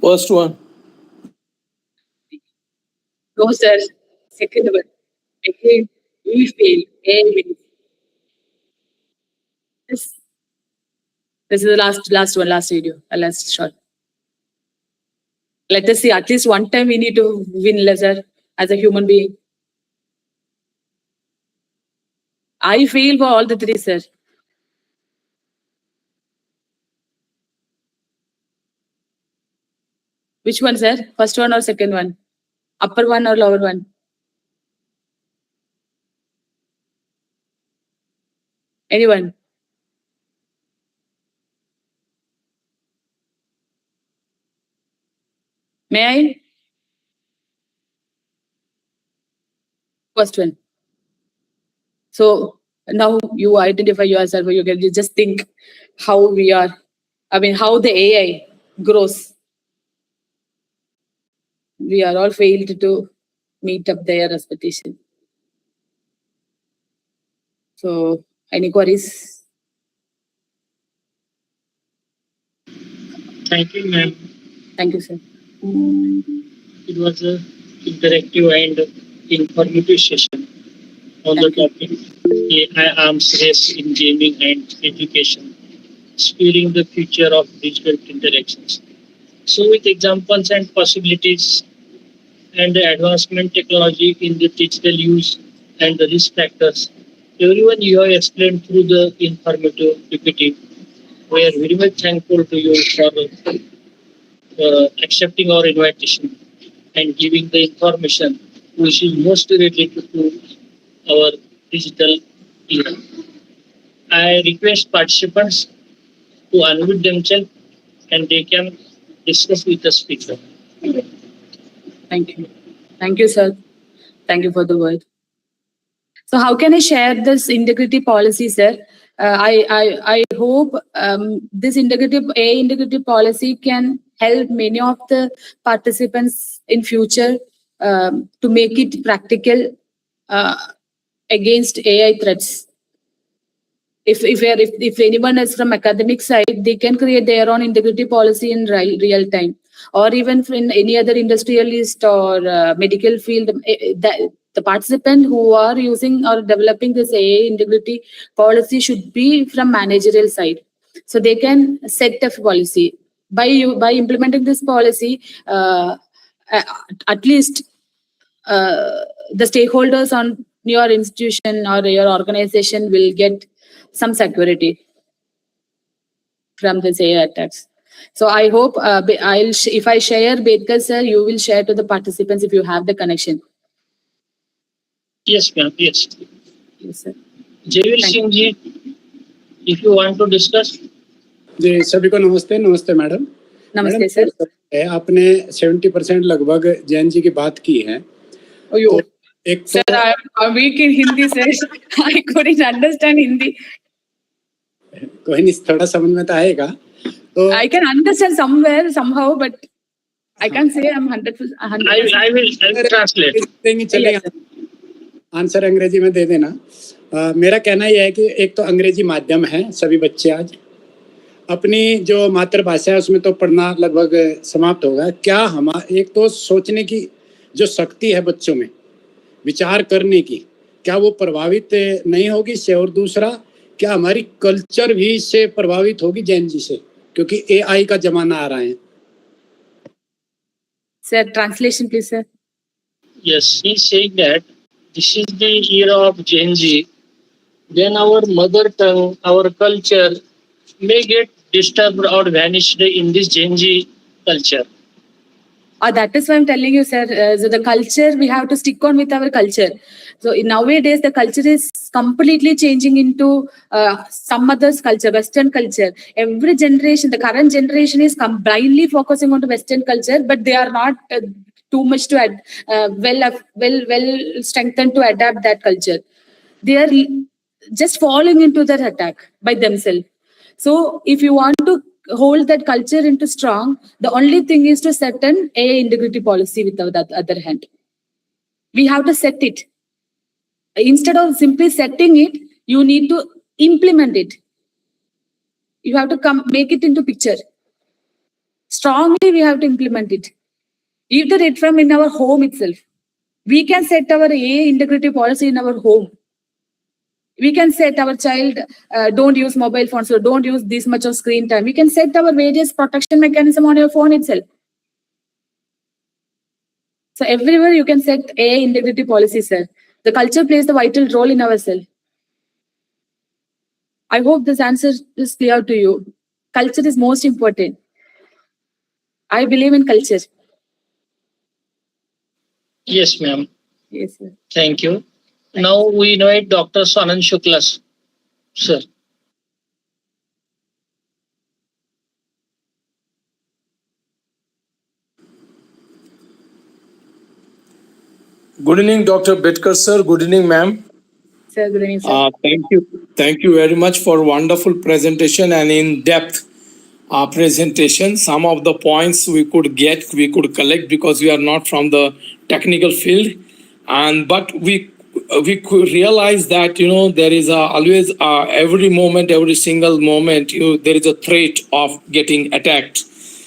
First one.
No, sir. Second one. Again, we fail. A wins. This is the last one, last video, last shot. Let us see. At least one time we need to win, lesser as a human being. I fail for all the three, sir. Which one, sir? First one or second one? Upper one or lower one? Anyone? May I? First one. So now you identify yourself, you can just think how we are, I mean, how the AI grows. We are all failed to meet up their expectation. So, any queries?
Thank you, ma'am.
Thank you, sir.
It was an interactive and informative session on the topic AI arms race in gaming and education, spurring the future of digital interactions. So, with examples and possibilities and the advancement technology in the digital use and the risk factors, everyone you have explained through the informative PPT. We are very much thankful to you for accepting our invitation and giving the information which is most related to our digital era. I request participants to unmute themselves and they can discuss with the speaker.
Thank you. Thank you, sir. Thank you for the word. So how can I share this integrity policy, sir? I hope this AI integrity policy can help many of the participants in future to make it practical against AI threats. If anyone is from academic side, they can create their own integrity policy in real time, or even in any other industrialist or medical field. The participant who are using or developing this AI integrity policy should be from managerial side, so they can set a policy. By implementing this policy, at least the stakeholders on your institution or your organization will get some security from this AI attacks. So I hope if I share BETKAR, sir, you will share to the participants if you have the connection.
Yes, ma'am. Yes.
Yes, sir.
Veer Singh ji, if you want to discuss.
जी सभी को नमस्ते। नमस्ते madam.
नमस्ते sir.
आपने 70% लगभग जैन जी की बात की है।
तो एक sir I am weak in Hindi sir, I couldn't understand Hindi.
कोई नहीं, थोड़ा समझ में तो आएगा। तो
I can understand somewhere somehow, but I can't say I'm 100%.
I will translate.
चलेगा, आंसर अंग्रेजी में दे देना। मेरा कहना यह है कि एक तो अंग्रेजी माध्यम है, सभी बच्चे आज अपनी जो मातृभाषा है उसमें तो पढ़ना लगभग समाप्त होगा। क्या एक तो सोचने की जो शक्ति है बच्चों में, विचार करने की, क्या वो प्रभावित नहीं होगी इससे? और दूसरा, क्या हमारी कल्चर भी इससे प्रभावित होगी जैन जी से, क्योंकि AI का जमाना आ रहा है।
Sir, translation please, sir.
Yes, he's saying that this is the era of Gen Z. Then our mother tongue, our culture may get disturbed or vanished in this Gen Z culture.
That is why I'm telling you, sir. So the culture, we have to stick on with our culture. So nowadays, the culture is completely changing into some other's culture, Western culture. Every generation, the current generation is blindly focusing on the Western culture, but they are not too much to well strengthened to adapt that culture. They are just falling into that attack by themselves. So if you want to hold that culture into strong, the only thing is to set an AI integrity policy with the other hand. We have to set it. Instead of simply setting it, you need to implement it. You have to make it into picture. Strongly, we have to implement it. Either it from in our home itself. We can set our AI integrity policy in our home. We can set our child, don't use mobile phones, or don't use this much of screen time. We can set our various protection mechanism on your phone itself. So everywhere you can set AI integrity policy, sir. The culture plays the vital role in ourselves. I hope this answer is clear to you. Culture is most important. I believe in culture.
Yes, ma'am.
Yes, sir.
Thank you. Now we invite Dr. Anand Shukla, sir.
Good evening, Dr. BETKAR, sir. Good evening, ma'am.
Sir, good evening, sir.
Thank you. Thank you very much for wonderful presentation and in-depth presentation. Some of the points we could collect because we are not from the technical field, but we could realize that there is always every moment, every single moment, there is a threat of getting attacked.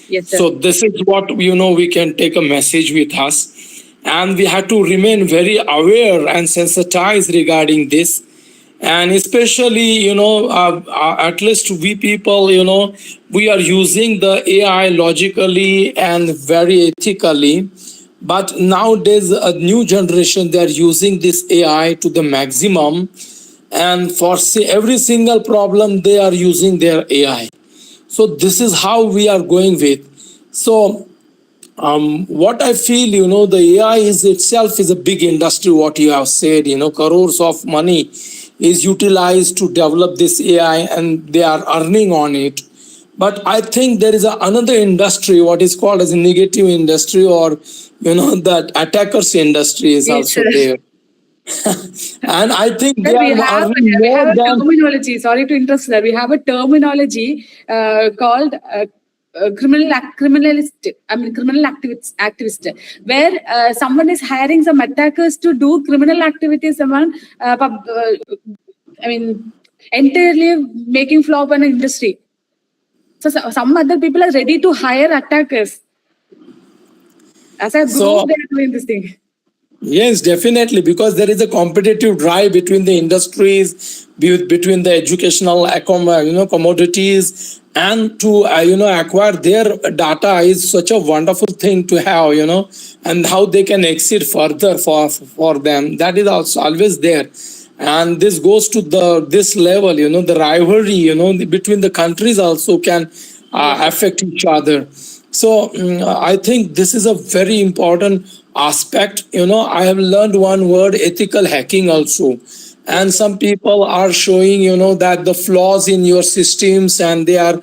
Yes, sir.
So this is what we can take a message with us, and we have to remain very aware and sensitized regarding this. And especially, at least we people, we are using the AI logically and very ethically. But nowadays, a new generation, they are using this AI to the maximum. And for every single problem, they are using their AI. So this is how we are going with. So what I feel, the AI itself is a big industry, what you have said, crores of money is utilized to develop this AI and they are earning on it. But I think there is another industry, what is called as a negative industry, or, that attackers industry is
Yes,
also
sir.
there. And I think they
Sir,
are earning
we
more
have a
than...
terminology. Sorry to interrupt, sir. We have a terminology called criminal activist, where someone is hiring some attackers to do criminal activities. Entirely making flop an industry. So some other people are ready to hire attackers. As a group, they are doing this thing.
Yes, definitely, because there is a competitive drive between the industries, between the educational commodities, and to acquire their data is such a wonderful thing to have, and how they can exceed further for them. That is also always there. And this goes to this level, the rivalry, between the countries also can affect each other. So I think this is a very important aspect. I have learned one word, ethical hacking also. And some people are showing, that the flaws in your systems, and they are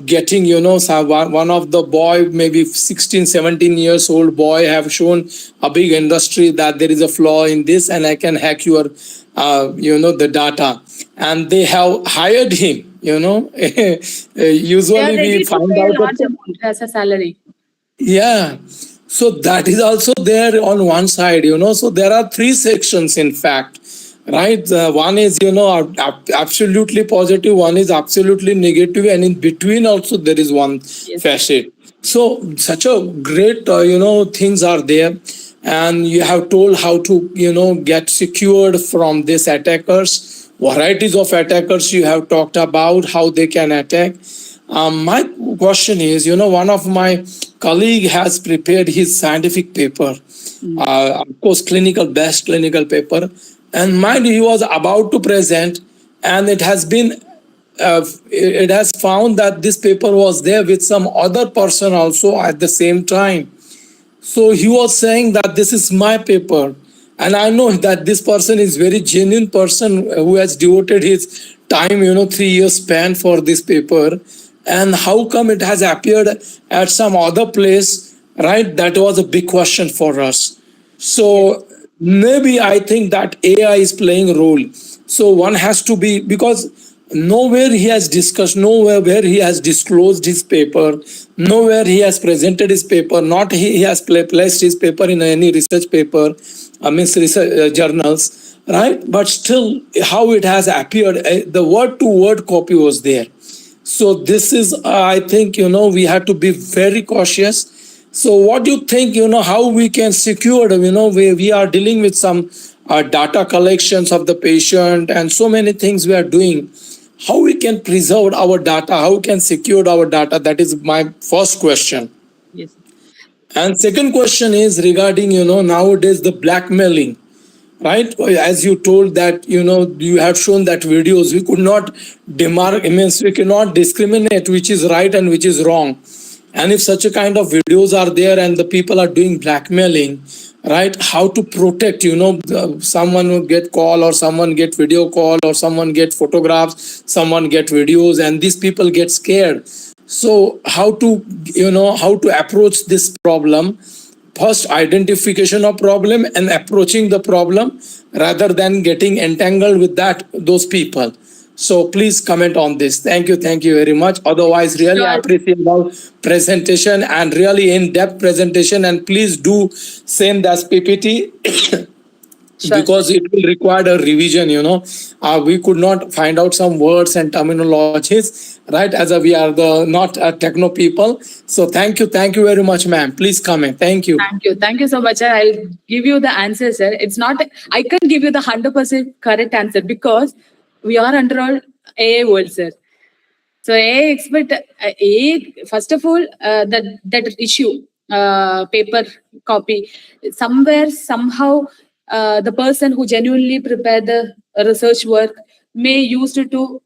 getting, one of the boy, maybe 16, 17 years old boy have shown a big industry that there is a flaw in this and I can hack your, the data. And they have hired him, usually we find out
large amount as a salary.
Yeah. So that is also there on one side, So there are three sections, in fact, right? One is, absolutely positive. One is absolutely negative. And in between also there is one facet. So such a great, things are there. And you have told how to, get secured from these attackers. Varieties of attackers you have talked about, how they can attack. My question is, one of my colleague has prepared his scientific paper, of course, best clinical paper. And mind, he was about to present, and it has found that this paper was there with some other person also at the same time. So he was saying that this is my paper. And I know that this person is very genuine person who has devoted his time, 3 years span for this paper. And how come it has appeared at some other place, right? That was a big question for us. So maybe I think that AI is playing a role. So one has to be, because nowhere he has discussed, nowhere where he has disclosed his paper, nowhere he has presented his paper, not he has placed his paper in any research paper, means research journals, right? But still, how it has appeared, the word-to-word copy was there. So this is, I think, we have to be very cautious. So what do you think, how we can secure, we are dealing with some data collections of the patient and so many things we are doing. How we can preserve our data, how we can secure our data? That is my first question.
Yes.
And second question is regarding, nowadays the blackmailing, right? As you told that, you have shown that videos, we could not means we cannot discriminate which is right and which is wrong. And if such a kind of videos are there and the people are doing blackmailing, right? How to protect, someone will get call or someone get video call or someone get photographs, someone get videos, and these people get scared. So how to, how to approach this problem? First, identification of problem and approaching the problem rather than getting entangled with those people. So please comment on this. Thank you very much. Otherwise, really
Sure.
appreciate about presentation and really in-depth presentation. And please do send us PPT
Sure,
because it will require a revision. We could not find out some words and terminologies, right? As we are not techno people. So thank you very much, ma'am. Please comment. Thank you.
Thank you so much, sir. I'll give you the answer, sir. It's not, I can't give you the 100% correct answer because we are under all AI world, sir. So AI expert, first of all, that issue, paper copy, somewhere, somehow, the person who genuinely prepared the research work may use it to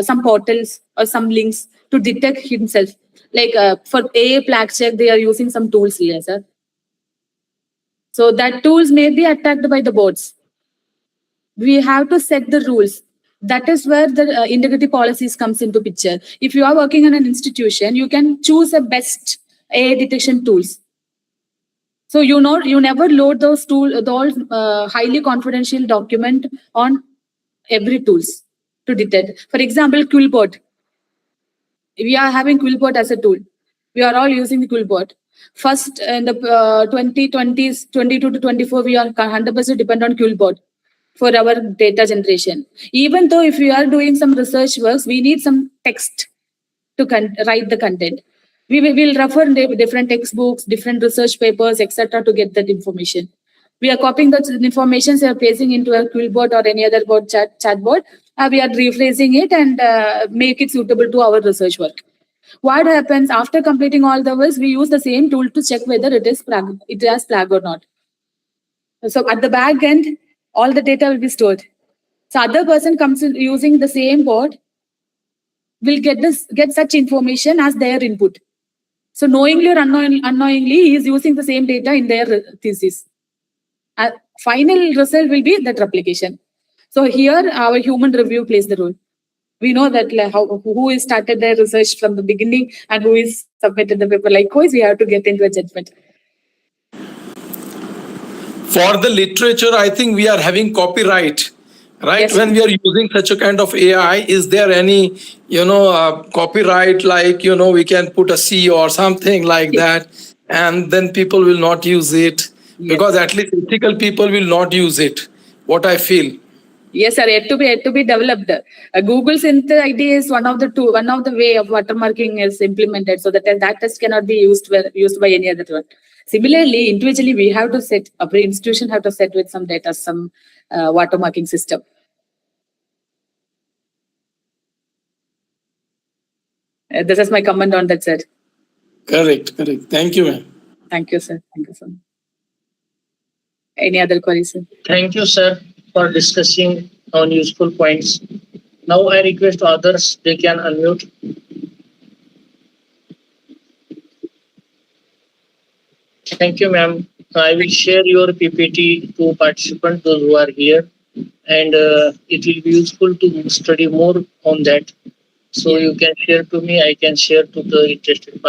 some portals or some links to detect himself. Like for AI plaque check, they are using some tools here, sir. So that tools may be attacked by the bots. We have to set the rules. That is where the integrity policies comes into picture. If you are working in an institution, you can choose a best AI detection tools. So you never load those highly confidential document on every tools to detect. For example, Quillbot. We are having Quillbot as a tool. We are all using the Quillbot. First, in the 2020s, 22 to 24, we are 100% depend on Quillbot for our data generation. Even though if we are doing some research works, we need some text to write the content. We will refer different textbooks, different research papers, etc. to get that information. We are copying that information, we are pasting into a Quillbot or any other chatbot. We are rephrasing it and make it suitable to our research work. What happens after completing all the works? We use the same tool to check whether it has flag or not. So at the back end, all the data will be stored. So other person comes in using the same bot will get such information as their input. So knowingly or unknowingly, he is using the same data in their thesis. Final result will be that replication. So here our human review plays the role. We know that who is started their research from the beginning and who is submitted the paper. Likewise, we have to get into a judgment.
For the literature, I think we are having copyright, right?
Yes.
When we are using such a kind of AI, is there any, copyright, like, we can put a C or something like that, and then people will not use it because at least ethical people will not use it, what I feel.
Yes, sir. Yet to be developed. Google Synth ID is one of the way of watermarking is implemented, so that test cannot be used by any other one. Similarly, individually, we have to set, every institution have to set with some data, some watermarking system. This is my comment on that, sir.
Correct. Thank you, ma'am.
Thank you, sir. Thank you, sir. Any other queries, sir?
Thank you, sir, for discussing on useful points. Now I request others, they can unmute. Thank you, ma'am. I will share your PPT to participants, those who are here, and it will be useful to study more on that. So you can share to me, I can share to the interested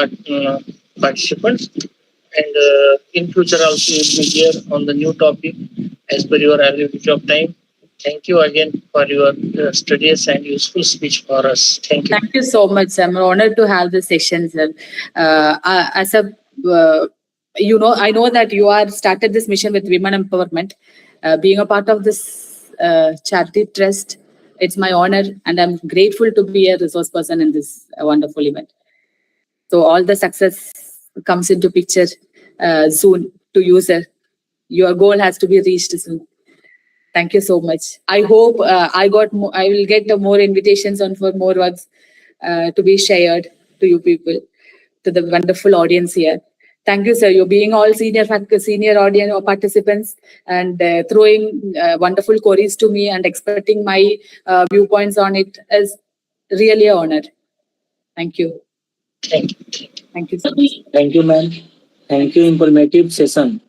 participants. And in future also you will be here on the new topic as per your availability of time. Thank you again for your studious and useful speech for us. Thank you.
Thank you so much, sir. I'm honored to have this session, sir. As a, I know that you are started this mission with women empowerment. Being a part of this charity trust, it's my honor, and I'm grateful to be a resource person in this wonderful event. So all the success comes into picture soon to you, sir. Your goal has to be reached soon. Thank you so much. I hope I will get more invitations on for more works to be shared to you people, to the wonderful audience here. Thank you, sir. You're being all senior audience or participants and throwing wonderful queries to me and expecting my viewpoints on it is really an honor. Thank you.
Thank you.
Thank you so much.
Thank you, ma'am. Thank you, informative session.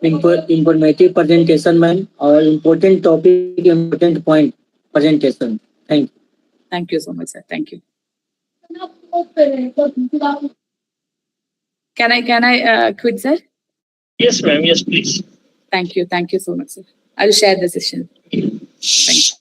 Informative presentation, ma'am. Our important topic, important point presentation. Thank you.
Thank you so much, sir. Thank you. Can I quit, sir?
Yes, ma'am. Yes, please.
Thank you. Thank you so much, sir. I'll share the session. Thank you.